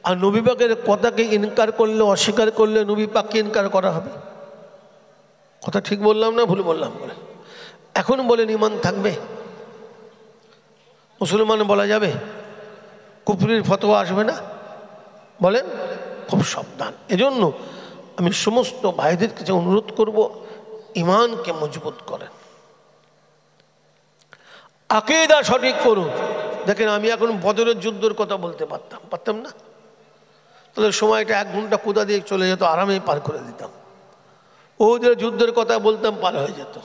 আর নবী পাকের কথাকে ইনকার করলে, অস্বীকার করলে নবী পাককে ইনকার করা হবে। কথা ঠিক বললাম না ভুল বললাম? বলেন। এখন বলেন ঈমান থাকবে? মুসলমান বলা যাবে? কুফরির ফতোয়া আসবে না? বলেন। খুব সাবধান। এজন্য আমি সমস্ত ভাইদের কাছে অনুরোধ করব, ঈমানকে মজবুত করেন, আকীদা সঠিক করুন। দেখেন, আমি এখন বদরের যুদ্ধের কথা বলতে পারতাম না? তাহলে সময়টা 1 ঘন্টা কোথা দিয়ে চলে যেত, আরামেই পার করে দিতাম। ওদের যুদ্ধের কথা বলতাম পার হয়ে যেত,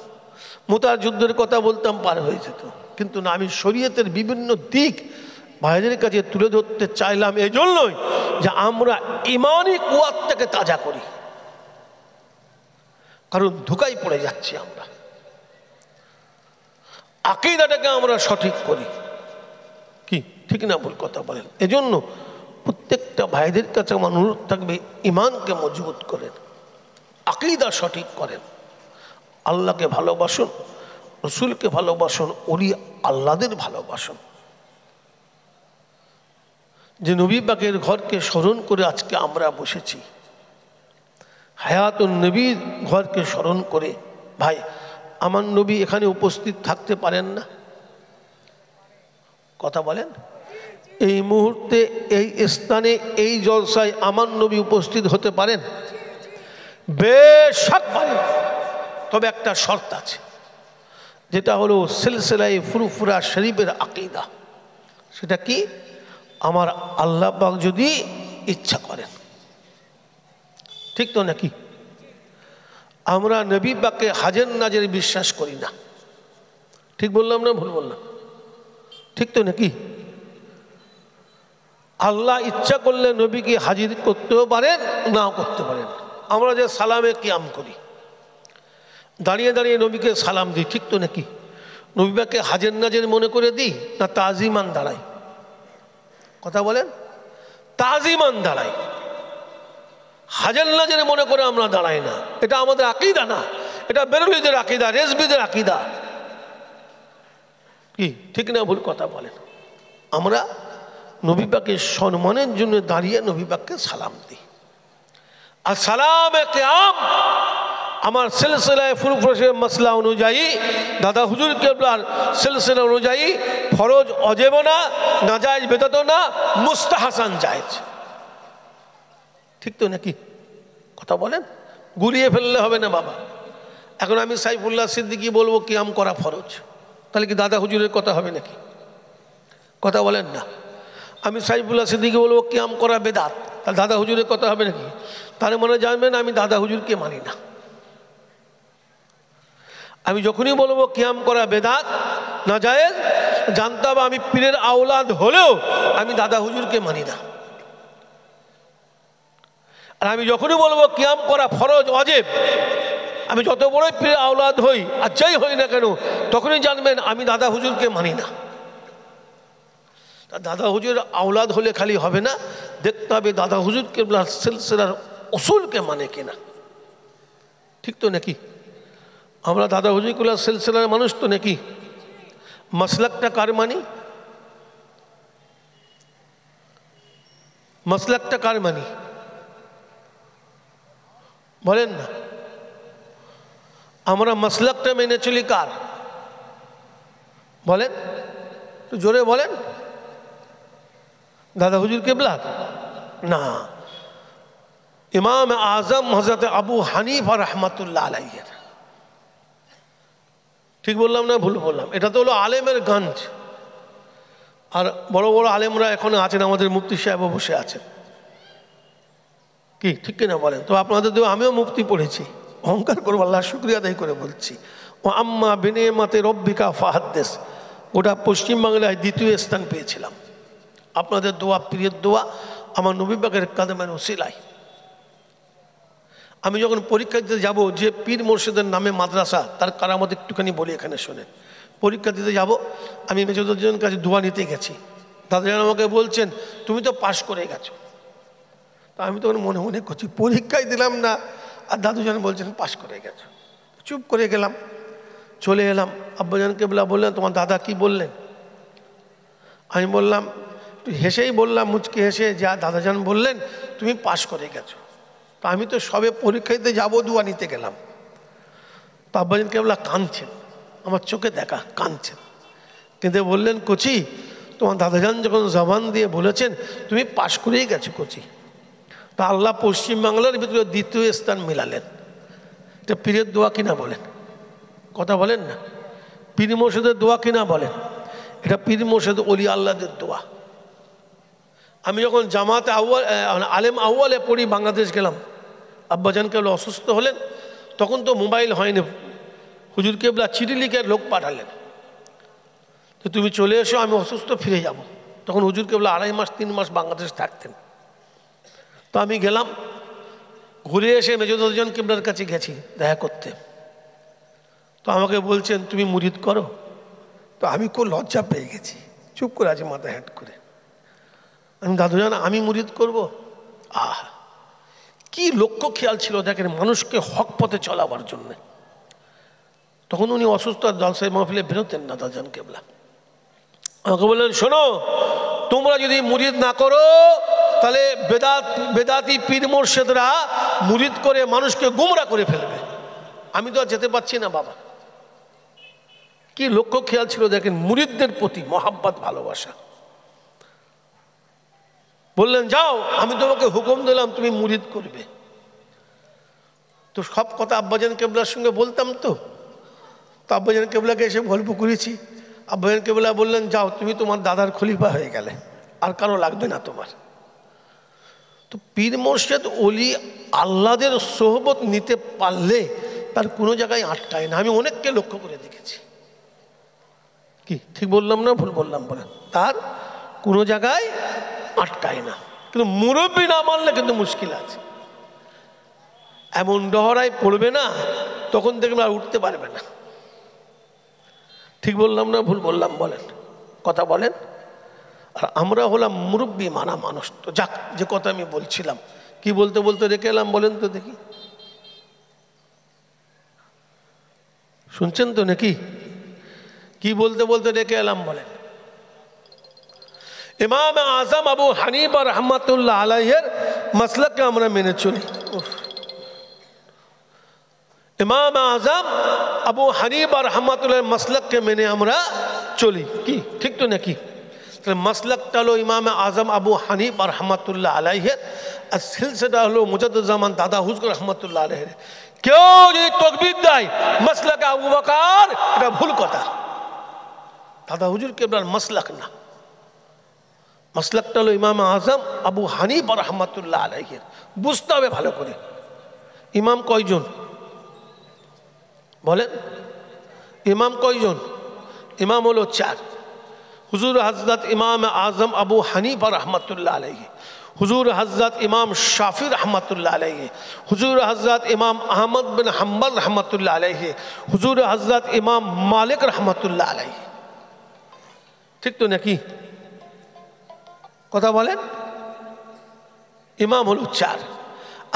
মুতার যুদ্ধের কথা বলতাম পার হয়ে যেত, কিন্তু না, আমি শরীয়তের বিভিন্ন দিক ভাইদের কাছে তুলে ধরতে চাইলাম এই জন্যই যে আমরা ইমানি কুয়াতটাকে তাজা করি, কারণ ধোঁকায় পড়ে যাচ্ছি আমরা, আকীদাটাকে আমরা সঠিক করি। কি ঠিক না ভুল কথা বলেন? এজন্য প্রত্যেকটা ভাইদের কাছে আমার অনুরোধ থাকবে, ইমানকে মজবুত করেন, আকীদা সঠিক করেন, আল্লাহকে ভালোবাসুন, রসুলকে ভালোবাসুন, ওলি আল্লাহদের ভালোবাসুন। যে নবী পাকের ঘরকে স্মরণ করে আজকে আমরা বসেছি, হায়াতুন নবীর ঘরকে স্মরণ করে, ভাই আমার নবী এখানে উপস্থিত থাকতে পারেন না? কথা বলেন? এই মুহূর্তে এই স্থানে এই জলসায় আমার নবী উপস্থিত হতে পারেন? বেশক পারেন, তবে একটা শর্ত আছে, যেটা হলো সিলসিলায়ে ফুরফুরা শরীফের আকীদা। সেটা কি? আমার আল্লাহ পাক যদি ইচ্ছা করেন। ঠিক তো নাকি? আমরা নবী পাককে হাজের নাজের বিশ্বাস করি না। ঠিক বললাম না ভুল বললাম? ঠিক তো নাকি? আল্লাহ ইচ্ছা করলে নবীকে হাজির করতেও পারেন, নাও করতে পারেন। আমরা যে সালামে কিয়াম করি, দাঁড়িয়ে দাঁড়িয়ে নবীকে সালাম দিই, ঠিক তো নাকি? নবী পাককে হাজের নাজের মনে করে দিই না তাজিমান দাঁড়াই? কথা বলেন? তাজিমান দাঁড়াই, হাজের নাজের মনে করে আমরা দাঁড়াই না। এটা আমাদের আকীদা না, এটা বেরলভীদের আকীদা, রেজভীদের আকীদা। কি ঠিক না ভুল কথা বলেন? আমরা নবী পাকের সম্মানের জন্য দাঁড়িয়ে নবী পাককে সালাম দিই। আর সালামে কিয়াম আমার সিলসিলায়ে ফুরফুরা মাসলা অনুযায়ী, দাদা হুজুর কেবলার সিলসিলা অনুযায়ী ফরজ অজেব না, নাজায়েজ বেদাত না, মুস্তাহাসান জায়েজ। ঠিক তো নাকি? কথা বলেন? গুলিয়ে ফেললে হবে না বাবা। এখন আমি সাইফুল্লাহ সিদ্দিকী বলবো কিয়াম করা ফরজ, তাহলে কি দাদা হুজুরের কথা হবে নাকি? কথা বলেন না? আমি সাইফুল্লাহ সিদ্দিকী বলবো কিয়াম করা বেদাত, তাহলে দাদা হুজুরের কথা হবে নাকি? তাহলে মনে জানবেন আমি দাদা হুজুরকে মানি না। আমি যখনই বলবো কিয়াম করা বেদাত না জায়েজ, জানতে হবে আমি পীরের আওলাদ হলেও আমি দাদা হুজুরকে মানি না। আর আমি যখনই বলবো কিয়াম করা ফরজ অজেব, আমি যত বড়ই পীরের আওলাদ হই আর যাই হই না কেন, তখনই জানবেন আমি দাদা হুজুরকে মানি না। দাদা হুজুর আওলাদ হলে খালি হবে না, দেখতে হবে দাদা হুজুর কেবলার সিলসিলার উসুলকে মানে কিনা। ঠিক তো নাকি? আমরা দাদা হুজুর কেবলার সিলসিলার মানুষ তো নাকি? মাসলাকটা কার মানি? মাসলাকটা কার মানি বলেন না? আমরা মাসলাকটা মেনে চলি কার বলেন? তো জোরে বলেন। দাদা হুজুর কেবলার না, ইমাম আজম হযরত আবু হানিফা রাহমাতুল্লাহ আলাইহি। ঠিক বললাম না ভুল বললাম? এটা তো হলো আলেমের গঞ্জ। আর বড় বড় আলেমরা এখন আছেন, আমাদের মুফতি সাহেব বসে আছেন। কি ঠিক কিনা বলেন? তো আপনাদের তো আমিও মুফতি পড়েছি, অহংকার করবো, আল্লাহ শুকরিয়া আদায় করে বলছি। ও আম্মা বিনিয়ামাতি রব্বিকা ফাহাদ্দিস, গোটা পশ্চিমবাংলায় দ্বিতীয় স্থান পেয়েছিলাম। আপনাদের দোয়া, প্রিয়ের দোয়া, আমার নবী পাকের কদমের ওসিলায়। আমি যখন পরীক্ষা দিতে যাব, যে পীর মুর্শিদের নামে মাদ্রাসা, তার কারামত একটুখানি বলি এখানে শোনেন। পরীক্ষা দিতে যাব, আমি মেজরজনের কাছে দোয়া নিতে গেছি। দাদাজান আমাকে বলছেন তুমি তো পাশ করে গেছো। তা আমি তখন মনে মনে করছি পরীক্ষায় দিলাম না, আর দাদুজান বলছেন পাশ করে গেছো। চুপ করে গেলাম, চলে এলাম। আব্বাজানকে বললেন তোমার দাদা কি বললেন? আমি বললাম, একটু হেসেই বললাম, মুচকে হেসে, যা দাদাজান বললেন তুমি পাশ করে গেছো। তা আমি তো সবে পরীক্ষা দিতে যাবো, দোয়া নিতে গেলাম। তো আব্বাজান কেবলা কাঁদছেন, আমার চোখে দেখা কাঁদছেন। কিন্তু বললেন কোচি তোমার দাদাজান যখন জবান দিয়ে বলেছেন তুমি পাশ করেই গেছো কোচি, তা আল্লাহ পশ্চিমবাংলার ভিতরে দ্বিতীয় স্থান মিলালেন। এটা পীরের দোয়া কিনা বলেন? কথা বলেন না? পীর মুর্শিদের দোয়া কিনা বলেন? এটা পীর মুর্শিদ ওলি আল্লাহদের দোয়া। আমি যখন জামাতে আউয়াল আলেম আউয়ালে পড়ি, বাংলাদেশ গেলাম, আব্বাজান কেবল অসুস্থ হলেন, তখন তো মোবাইল হয়নি, হুজুর কেবলা চিঠি লিখে লোক পাঠালেন, তো তুমি চলে এসো, আমি অসুস্থ ফিরে যাব। তখন হুজুর কেবলা 2.5 মাস 3 মাস বাংলাদেশ থাকতেন। তো আমি গেলাম, ঘুরে এসে মেজদারজন কেবলার কাছে গেছি দেখা করতে। তো আমাকে বলছেন তুমি মুরিদ করো। তো আমি খুব লজ্জা পেয়ে গেছি, চুপ করে আছি মাথা হ্যাট করে। আমি দাদুজান আমি মুরিদ করব? কি লক্ষ্য খেয়াল ছিল দেখেন, মানুষকে হক পথে চলাবার জন্যে। তখন উনি অসুস্থ, জলসায় মাহফিলে বেরোতেন না দাদুজান কেবলা। আমাকে বললেন শোনো, তোমরা যদি মুরিদ না করো তাহলে বেদাতি পীর মোর্শেদরা মুরিদ করে মানুষকে গুমরা করে ফেলবে। আমি তো আর যেতে পারছি না বাবা। কি লক্ষ্য খেয়াল ছিল দেখেন, মুরিদদের প্রতি মহাব্বত, ভালোবাসা। বললেন যাও, আমি তোমাকে হুকুম দিলাম তুমি মুরিদ করবে। তো সব কথা আব্বাজান কেবলার সঙ্গে বলতাম। তো আব্বাজান কেবলাকে এসে গল্প করেছি। আব্বাজান কেবলা বললেন যাও, তুমি তোমার দাদার খলিফা হয়ে গেলে, আর কারো লাগবে না তোমার। তো পীর মোর্শেদ ওলি আল্লাহদের সোহবত নিতে পারলে তার কোনো জায়গায় আটকায় না। আমি অনেককে লক্ষ্য করে দেখেছি। কি ঠিক বললাম না ভুল বললাম বলেন? তার কোনো জায়গায় আটকায় না। কিন্তু মুরব্বী না মানলে কিন্তু মুশকিল আছে। এমন ডহরায় পড়বে না, তখন দেখবে আর উঠতে পারবে না। ঠিক বললাম না ভুল বললাম বলেন? কথা বলেন। আর আমরা হলাম মুরব্বী মানা মানুষ। তো যাক, যে কথা আমি বলছিলাম, কি বলতে বলতে রেখে এলাম বলেন তো দেখি? শুনছেন তো নাকি? কি বলতে বলতে রেখে এলাম বলেন? ইমাম আজম আবু হানিফা রাহমাতুল্লাহ আলাইহির মাসলাককে আমরা মেনে চলি। ইমাম আজম আবু হানিফা রাহমাতুল্লাহ মাসলাককে মেনে আমরা চলি। কি ঠিক তো নাকি? মাসলাকটা হলো ইমাম আজম আবু হানিফা রাহমাতুল্লাহ আলাইহির, আর সিলসিলাটা হলো মুজাদ্দিদ দাদা হুজুর রাহমাতুল্লাহ আলাইহির। কেউ যদি তাকবীর দেয় মাসলাকে আবু বকর, এটা ভুল কথা। দাদা হুজুর কেবলার মাসলাক না, মাসলাকটা হলো ইমাম আজম আবু হানিফা রাহমাতুল্লাহ আলাইহির। বুঝতে হবে ভালো করে। ইমাম কয়জন বলেন? ইমাম কয়জন? ইমাম হলো 4। হুজুর হযরত ইমাম আজম আবু হানিফা রাহমাতুল্লাহ আলাইহি, হুজুর হযরত ইমাম শাফি রাহমাতুল্লাহ আলাইহি, হুজুর হযরত ইমাম আহমদ বিন হাম্বল রাহমাতুল্লাহ আলাইহি, হুজুর হযরত ইমাম মালিক রাহমাতুল্লাহ আলাইহি। ঠিক তো নাকি? কথা বলেন। ইমাম হলো 4,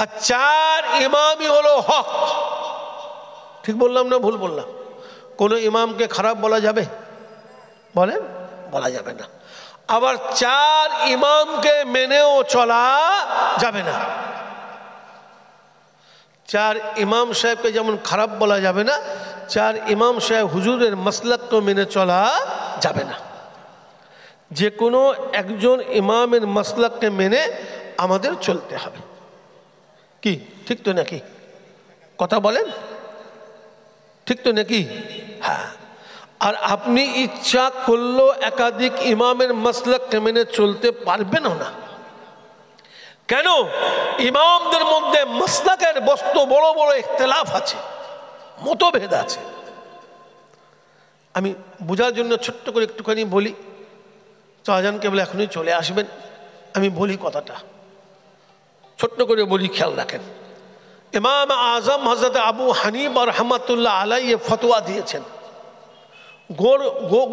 আর 4 ইমামই হলো হক। ঠিক বললাম না ভুল বললাম? কোনো ইমামকে খারাপ বলা যাবে? বলেন, বলা যাবে না। আবার 4 ইমামকে মেনেও চলা যাবে না। 4 ইমাম সাহেবকে যেমন খারাপ বলা যাবে না, 4 ইমাম সাহেব হুজুরের মাসলাককে মেনে চলা যাবে না। যে কোনো একজন ইমামের মাসলাককে মেনে আমাদের চলতে হবে। কি ঠিক তো নাকি? কথা বলেন, ঠিক তো নাকি? হ্যাঁ। আর আপনি ইচ্ছা করলেও একাধিক ইমামের মাসলাককে মেনে চলতে পারবেন না। কেন? ইমামদের মধ্যে মাসলাকের বস্তু বড় বড় ইখতিলাফ আছে, মতভেদ আছে। আমি বোঝার জন্য ছোট্ট করে একটুখানি বলি। শাহজাহান কেবল এখনই চলে আসবেন, আমি বলি কথাটা ছোট্ট করে বলি, খেয়াল রাখেন। ইমাম আজম হযরত আবু হানিফা রাহমাতুল্লাহ আলাইহি ফতোয়া দিয়েছেন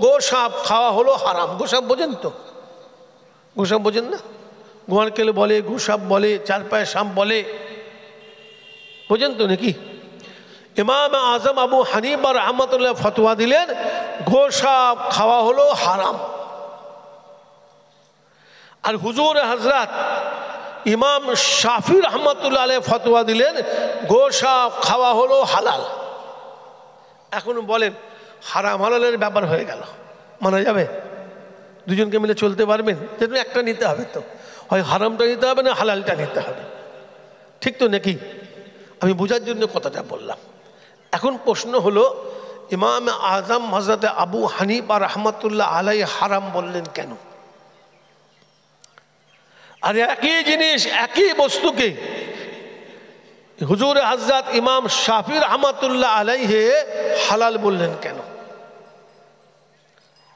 গোসাপ খাওয়া হলো হারাম। গোসাপ বোঝেন তো? গোসাপ বোঝেন না? গোয়ারকেল বলে, গোসাপ বলে, 4 পায়ে সাপ বলে, বোঝেন তো নাকি? ইমাম আজম আবু হানিফা রাহমাতুল্লাহ ফতোয়া দিলেন গোসাপ খাওয়া হলো হারাম। আর হুজুর হযরত ইমাম শাফি রহমতুল্লাহ আলাইহি ফতোয়া দিলেন গোসাপ খাওয়া হলো হালাল। এখন বলেন, হারাম হালালের ব্যাপার হয়ে গেল, মানা যাবে? দুজনকে মিলে চলতে পারবেন? যেন একটা নিতে হবে, তো হয় হারামটা নিতে হবে না হালালটা নিতে হবে। ঠিক তো নাকি? আমি বোঝার জন্য কথাটা বললাম। এখন প্রশ্ন হলো, ইমাম আজম হযরত আবু হানিফা রাহমাতুল্লাহ আলাইহি হারাম বললেন কেন? আর একই জিনিস, একই বস্তুকে হুজুর হযরত ইমাম শাফি রহমাতুল্লাহ আলাইহি হালাল বললেন কেন?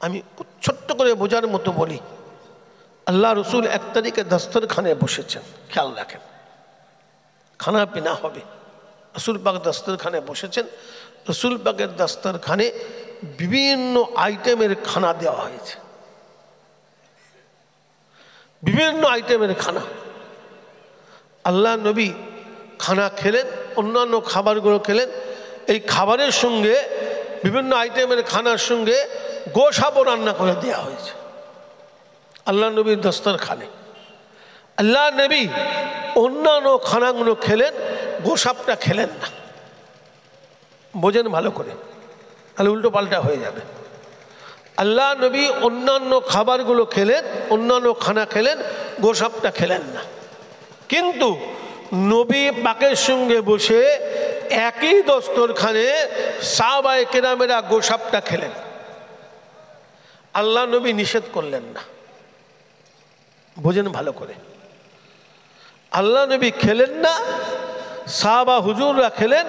আমি ছোট্ট করে বোঝার মতো বলি। আল্লাহ রসুল 1 তারিখে দস্তরখানে বসেছেন, খেয়াল রাখেন, খানা পিনা হবে, রসুল পাক দস্তরখানে বসেছেন। রসুল পাকের দস্তরখানে বিভিন্ন আইটেমের খানা দেওয়া হয়েছে, বিভিন্ন আইটেমের খানা। আল্লাহ নবী খানা খেলেন, অন্যান্য খাবারগুলো খেলেন। এই খাবারের সঙ্গে বিভিন্ন আইটেমের খানার সঙ্গে গোশাবও রান্না করে দেওয়া হয়েছে আল্লাহ নবীর দস্তরখানে। আল্লাহ নবী অন্যান্য খানাগুলো খেলেন, গোশাবটা খেলেন না। বোঝেন ভালো করে, তাহলে উল্টো পাল্টা হয়ে যাবে। আল্লাহ নবী অন্যান্য খাবারগুলো খেলেন, অন্যান্য খানা খেলেন, গোশাবটা খেলেন না। কিন্তু নবী পাকের সঙ্গে বসে একই দস্তরখানে সাহাবায়ে কেরামেরা গোশাবটা খেলেন। আল্লাহ নবী নিষেধ করলেন না। বোঝেন ভালো করে, আল্লাহ নবী খেলেন না, সাহাবা হুজুররা খেলেন,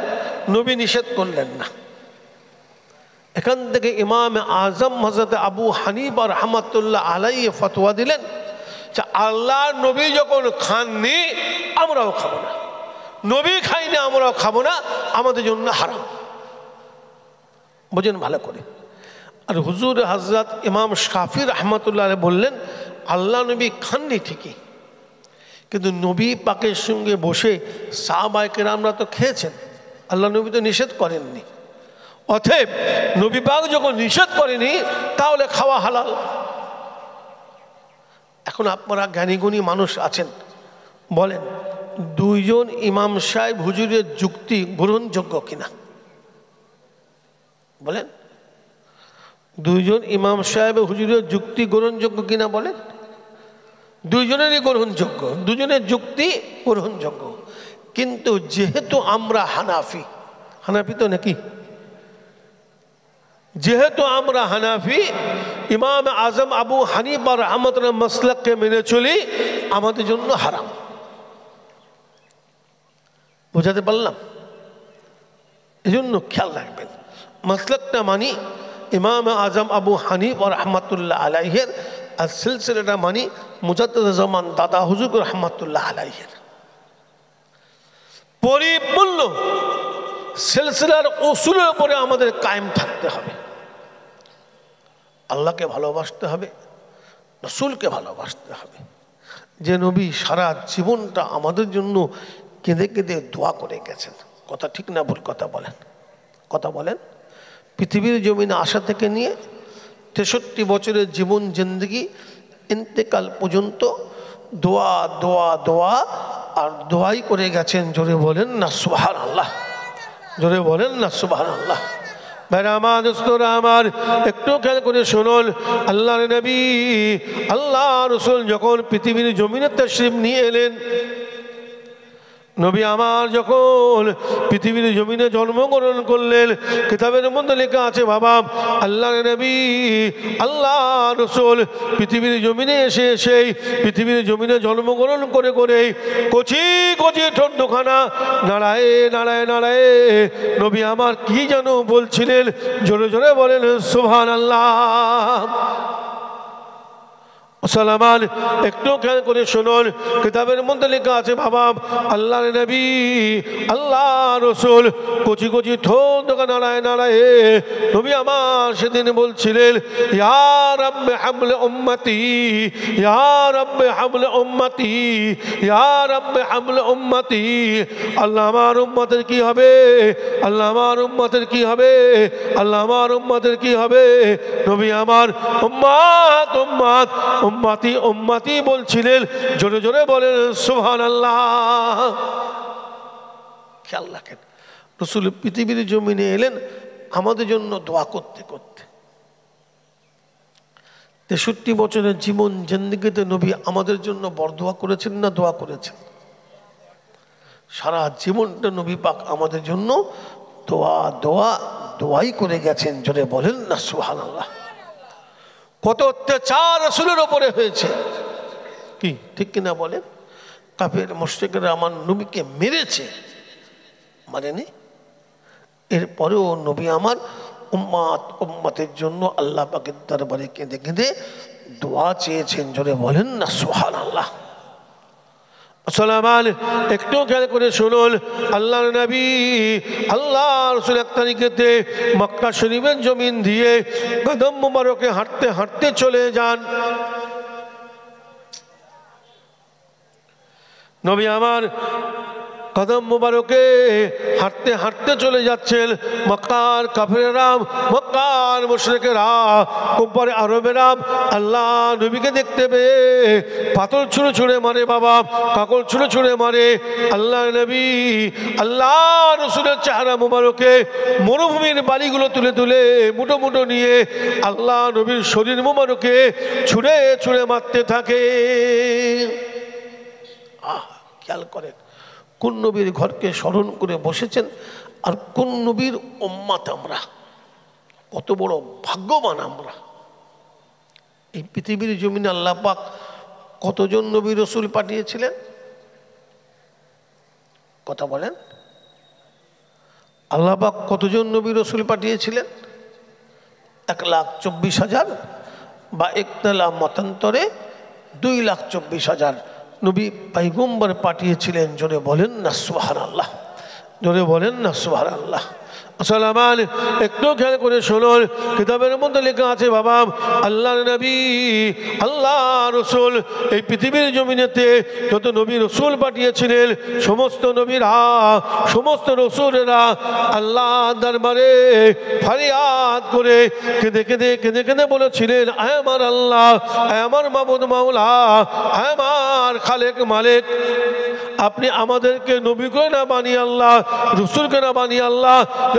নবী নিষেধ করলেন না। এখান থেকে ইমাম আজম হযরত আবু হানিফা রহমাতুল্লাহ আলাইহি ফতোয়া দিলেন যে আল্লাহ নবী যখন খাননি আমরাও খাবো না, নবী খাইনি আমরাও খাবো না, আমাদের জন্য হারাম। বোঝেন ভালো করে। আর হুজুর হযরত ইমাম শাফি রহমাতুল্লাহ আলাইহি বললেন আল্লাহ নবী খাননি ঠিকই, কিন্তু নবী পাকের সঙ্গে বসে সাহাবায়ে কেরামরা তো খেয়েছেন, আল্লাহ নবী তো নিষেধ করেননি। অতএব নবী পাক যখন নিষেধ করেনি তাহলে খাওয়া হালাল। এখন আপনারা জ্ঞানীগুণী মানুষ আছেন, বলেন দুইজন ইমাম সাহেব হুজুরের যুক্তি গ্রহণযোগ্য কিনা? বলেন দুইজন ইমাম সাহেব হুজুরের যুক্তি গ্রহণযোগ্য কিনা? বলেন দুইজনেরই গ্রহণযোগ্য, দুজনের যুক্তি গ্রহণযোগ্য। কিন্তু যেহেতু আমরা হানাফি, হানাফি তো নাকি, যেহেতু আমরা হানাফি, ইমাম আজম আবু হানিফা রহমাতুল্লাহ মাসলাককে মেনে চলি, আমাদের জন্য হারাম। বোঝাতে পারলাম? এজন্য খেয়াল রাখবেন, মাসলাকটা মানি ইমাম আজম আবু হানিফা রহমাতুল্লাহ আলাইহির, আর সিলসিলাটা মানি মুজাদ্দিদ জামান দাদা হুজুর রহমাতুল্লাহ আলাইহির। পরিপূর্ণ সিলসিলার উসুলের উপরে আমাদের কায়েম থাকতে হবে। আল্লাহকে ভালোবাসতে হবে, রাসূলকে ভালোবাসতে হবে। যে নবী সারা জীবনটা আমাদের জন্য কেঁদে কেঁদে দোয়া করে গেছেন, কথা ঠিক না ভুল? কথা বলেন, কথা বলেন। পৃথিবীর জমিনে আসা থেকে নিয়ে 63 বছরের জীবন জিন্দগি ইন্তেকাল পর্যন্ত দোয়া দোয়া দোয়া আর দোয়াই করে গেছেন। জোরে বলেন না সুবহানাল্লাহ, জোরে বলেন না সুবহানাল্লাহ। ভাইরা আমার, দোস্তরা আমার, একটু খেয়াল করে শুনুন, আল্লাহর নবী আল্লাহ রাসূল যখন পৃথিবীর জমিনে তাশরীফ নিয়ে এলেন, নবী আমার যখন পৃথিবীর জমিনে জন্মগ্রহণ করলেন, কিতাবের মধ্যে লেখা আছে বাবা আল্লাহর নবী আল্লাহ রাসূল পৃথিবীর জমিনে এসে সেই পৃথিবীর জমিনে জন্মগ্রহণ করে করে কচি কচি ঠোঁটখানা নাড়ায় নাড়ায় নাড়ায় নবী আমার কি যেন বলছিলেন, জোরে জোরে বলেন সুবহানাল্লাহ। মুসলমান, একটু খেয়াল করে শুনুন, কিতাবের মধ্যে লেখা আছে বাবা আল্লাহর নবী আল্লাহ রাসূল কচি কচি ঠোঁট নাড়ায় নাড়ায় নবী আমার সেদিন বলছিলেন, ইয়া রাব্বি হাবলি উম্মতি, ইয়া রাব্বি হাবলি উম্মতি, ইয়া রাব্বি হাবলি উম্মতি। আল্লাহ আমার উম্মতের কি হবে, আল্লাহ আমার উম্মতের কি হবে, আল্লাহ আমার উম্মতের কি হবে। নবী আমার উম্মত উম্মত উম্মতি উম্মতি বলছিলেন, জোরে জোরে বলেন সুবহানাল্লাহ। খেয়াল রাখেন, রাসূল পৃথিবীর জমিনে এলেন আমাদের জন্য দোয়া করতে করতে। 63 বছরের জীবন জিন্দেগিতে নবী আমাদের জন্য বরদোয়া করেছেন না দোয়া করেছেন? সারা জীবনটা নবী পাক আমাদের জন্য দোয়া দোয়া দোয়াই করে গেছেন। জোরে বলেন না সুবহানাল্লাহ। কত অত্যাচার রাসূলের উপরে হয়েছে, কি ঠিক কিনা বলেন? কাফের মুশরিকরা আমার নবীকে মেরেছে, মানেনি। এরপরেও নবী আমার উম্মতের জন্য আল্লাহ পাকের দরবারে কেঁদে কেঁদে দোয়া চেয়েছেন। জোরে বলেন না সুবহানাল্লাহ। মুসলমান একটু খেয়াল করে শুনুন, আল্লাহর নবী আল্লাহ রাসূল 1 তারিখেতে মক্কা শরীফের জমিন দিয়ে কদম মুবারকে হাঁটতে হাঁটতে চলে যান। নবী আমার কদম মুবারকে হাঁটতে হাঁটতে চলে যাচ্ছেন। মক্কার কাফেরেরা, মক্কার মুশরিকেরা, কুফার আরবেরা আল্লাহ নবীকে দেখতে পেয়ে পাথর ছুঁড়ে ছুঁড়ে মারে, বাবা কাকর ছুঁড়ে ছুঁড়ে মারে। আল্লাহ নবী আল্লাহ রাসূলের চেহারা মুবারকে মরুভূমির বালিগুলো তুলে তুলে মুঠো মুঠো নিয়ে আল্লাহ নবীর শরীর মুবারকে ছুঁড়ে ছুঁড়ে মারতে থাকে। খেয়াল করেন কোন নবীর ঘরকে স্মরণ করে বসেছেন আর কোন নবীর উম্মত আমরা, কত বড় ভাগ্যবান আমরা। এই পৃথিবীর জমিনে আল্লাহ পাক কতজন নবী রসুল পাঠিয়েছিলেন? কথা বলেন, আল্লাহ পাক কতজন নবী রসুল পাঠিয়েছিলেন? 1,24,000 বা একতলা মতান্তরে 2,24,000 নবী পয়গম্বর পাঠিয়েছিলেন। জোরে বলেন না সুবহানাল্লাহ, জোরে বলেন না সুবহানাল্লাহ। মুসলমান একটু খেয়াল করে শুনুন, কিতাবের মধ্যে লেখা আছে বাবা আল্লাহর নবী আল্লাহ রসুল এই পৃথিবীর জমিনেতে যত নবী রসুল পাঠিয়েছিলেন সমস্ত নবীরা সমস্ত রসুলেরা আল্লাহ দরবারে ফরিয়াদ করে কেঁদে কেঁদে কেঁদে কেঁদে বলেছিলেন, আয় আমার আল্লাহ, আয় আমার মাবুদ মাওলা, আয় আমার খালেক মালিক, আপনি আমাদেরকে নবী করে না বানিয়ে আল্লাহ, রসুলকে না বানিয়ে আল্লাহ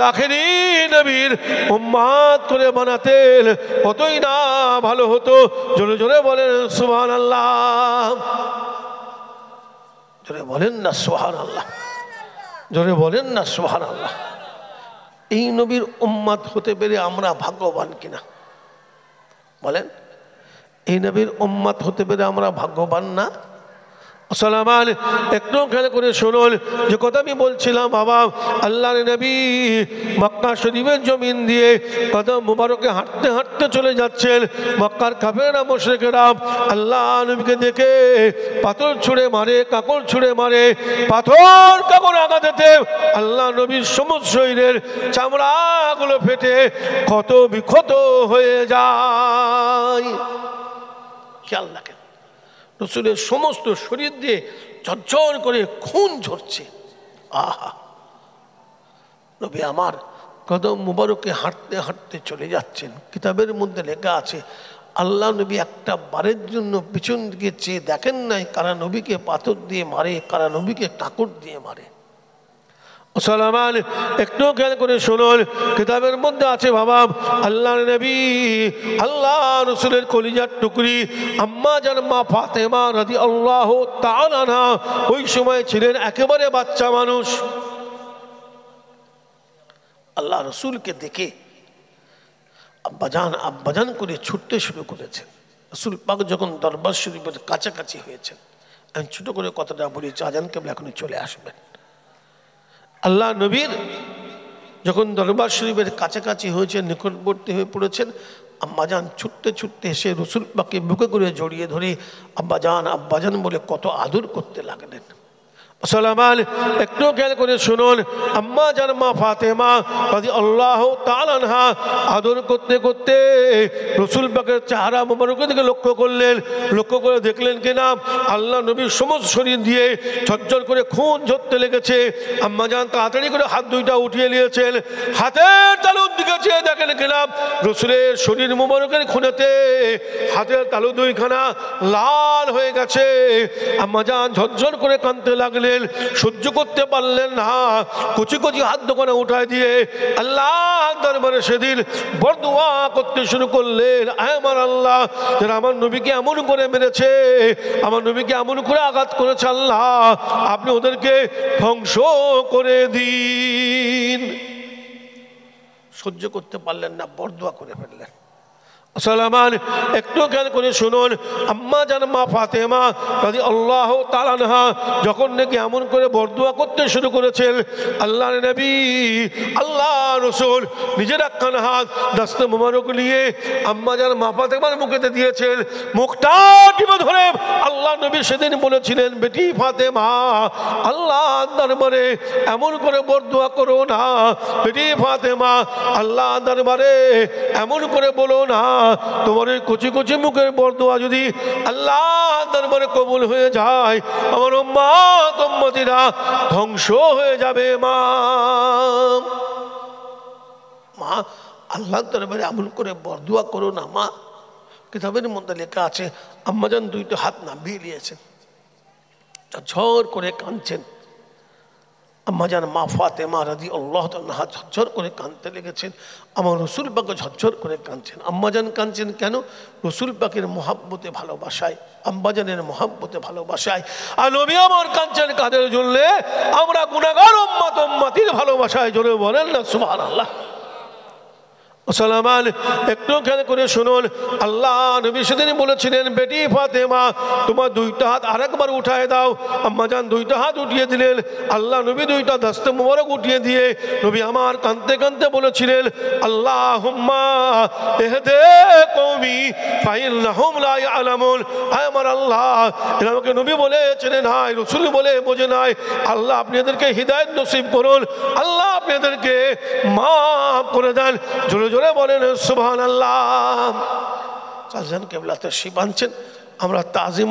আখেরি নবীর উম্মত করে বানাতেন কতই না ভালো হতো। জোরে জোরে বলেন সুবহানাল্লাহ, জোরে বলেন না সুবহানাল্লাহ, জোরে বলেন না সুবহানাল্লাহ। এই নবীর উম্মত হতে পেরে আমরা ভাগ্যবান কিনা বলেন? এই নবীর উম্মত হতে পেরে আমরা ভাগ্যবান না? মুসলমান একটু খেয়াল করে শুনুন, যে কথা আমি বলছিলাম বাবা আল্লাহর নবী মক্কা শরীফের জমিন দিয়ে কদম মুবারকে হাঁটতে হাঁটতে চলে যাচ্ছেন। মক্কার কাফেররা মুশরিকেরা আল্লাহ নবীকে দেখে পাথর ছুঁড়ে মারে, কাকর ছুঁড়ে মারে। পাথর কাকর আঘাতেতে আল্লাহ নবীর সমস্ত শরীরের চামড়াগুলো ফেটে ক্ষত বিক্ষত হয়ে যায়। খেয়াল রাখেন, রসুলের সমস্ত শরীর দিয়ে ঝরঝর করে খুন ঝরছে। আহা, নবী আমার কদম মুবারকে হাঁটতে হাঁটতে চলে যাচ্ছেন। কিতাবের মধ্যে লেখা আছে আল্লাহ নবী একটা বারের জন্য পিছন দিকে চেয়ে দেখেন নাই কারা নবীকে পাথর দিয়ে মারে, কারা নবীকে কাকর দিয়ে মারে। মুসলমান একটু খেয়াল করে শুনুন, কিতাবের মধ্যে আছে বাবা আল্লাহর নবী আল্লাহ রসুলের কলিজার টুকরি আম্মা জান মা ফাতেমা রাদিয়াল্লাহু তাআলা আনহা ওই সময় ছিলেন একেবারে বাচ্চা মানুষ। আল্লাহ রসুলকে দেখে আব্বাজান আব্বাজান করে ছুটতে শুরু করেছেন। রসুল পাক যখন দরবার শরীফের কাছাকাছি হয়েছেন, আমি ছোট করে কথাটা বলি, আজান কেবল এখনই চলে আসবেন। আল্লাহ নবীর যখন দরবার শরীফের কাছাকাছি হয়েছে, নিকটবর্তী হয়ে পড়েছেন, আম্মাজান ছুটতে ছুটতে এসে রসুল পাককে বুকে করে জড়িয়ে ধরে আব্বাজান আব্বাজান বলে কত আদর করতে লাগলেন। মুসলমান একটু খেয়াল করে শুনুন, আম্মা জান মা ফাতেমা রাদিয়াল্লাহু তাআলা আনহা আদর করতে করতে রসুল পাকের চেহারা মোবারকের দিকে লক্ষ্য করলেন। লক্ষ্য করে দেখলেন কিনা আল্লাহ নবীর সমস্ত শরীর দিয়ে ঝরঝর করে খুন ঝরতে লেগেছে। আম্মা জান তাড়াতাড়ি করে হাত দুইটা উঠিয়ে নিয়েছেন, হাতের তালুর দিকে চেয়ে দেখেন কিনা রসুলের শরীর মোবারকের খুনেতে হাতের তালু দুইখানা লাল হয়ে গেছে। আম্মা জান ঝরঝর করে কাঁদতে লাগলেন, সহ্য করতে পারলেন না, কুচি কুচি হাত দোকানে উঠায় দিয়ে আল্লাহ দরবারে সেদিন বরদুয়া করতে শুরু করলেন, আয় আমার আল্লাহ, যারা আমার নবীকে এমন করে মেরেছে, আমার নবীকে এমন করে আঘাত করেছে, আল্লাহ আপনি ওদেরকে ধ্বংস করে দিন। সহ্য করতে পারলেন না, বরদুয়া করে ফেললেন, সালামান একটু খেয়াল করে শুনুন, আম্মা জান মা ফাতেমা রাদিয়াল্লাহু তাআলা আনহা যখন নাকি এমন করে বরদুয়া করতে শুরু করেছেন, আল্লাহর নবী আল্লাহ রাসূল নিজের একখান হাত দস্তে মোবারক নিয়ে আম্মা জান মা ফাতেমার মুখেতে দিয়েছেন, মুখটা টিপে ধরে আল্লাহ নবী সেদিন বলেছিলেন, বেটি ফাতেমা আল্লাহ দরবারে এমন করে বরদুয়া করো না, বেটি ফাতেমা আল্লাহ দরবারে এমন করে বলো না, তোমার এই কচি কচি মুখের বরদুয়া যদি আল্লাহ দরবারে কবুল হয়ে যায়, আমার উম্মত উম্মতিরা ধ্বংস হয়ে যাবে। মা মা আল্লাহ দরবারে এমন করে বরদুয়া করো না মা। কিতাবের মধ্যে লেখা আছে, আম্মাজান দুইটা হাত নামিয়ে নিয়েছেন, ঝরঝর করে কাঁদছেন। আম্মাজান মা ফাতেমা রাদিয়াল্লাহু তাআলা ঝরঝর করে কাঁদতে লেগেছেন, আমার রসুল পাকে ঝরঝর করে কাঁদছেন। আম্মাজান কাঁদছেন কেন? রসুল পাকের মহাব্বতে ভালোবাসায়, আম্মাজানের মহাব্বতে ভালোবাসায়। আর নবী আমার কাঁদছেন কাদের জন্য? আমরা গুনাহগার উম্মত উম্মতির ভালোবাসায়। জোরে বলেন না সুবহানাল্লাহ। সালামান একটু খেয়াল করে শুনুন, আল্লাহ নবী সেদিন বলেছিলেন, বেটি ফাতেমা তোমার দুইটা হাত আরেকবার উঠায় দাও। আম্মাজান দুইটা হাত উঠিয়ে দিলেন, আল্লাহ নবী দুইটা দস্তে মোবারক উঠিয়ে দিয়ে নবী আমার কাঁদতে কাঁদতে বলেছিলেন, আল্লাহুম্মা ইহদি কওমি ফাইন্নাহুম লা ইয়ালামুন। আয় আমার আল্লাহ, এরা আমাকে নবী বলেছেন নাই, রাসূল বলে বোঝে নাই, আল্লাহ আপনি এদেরকে হিদায়াত নসিব করুন, আল্লাহ আপনি এদেরকে মাফ করে দেন। জোরে জোরে বলেন সুবহানাল্লাহ। চারজন কেবলাতে শিব আনছেন, আমরা তাজিম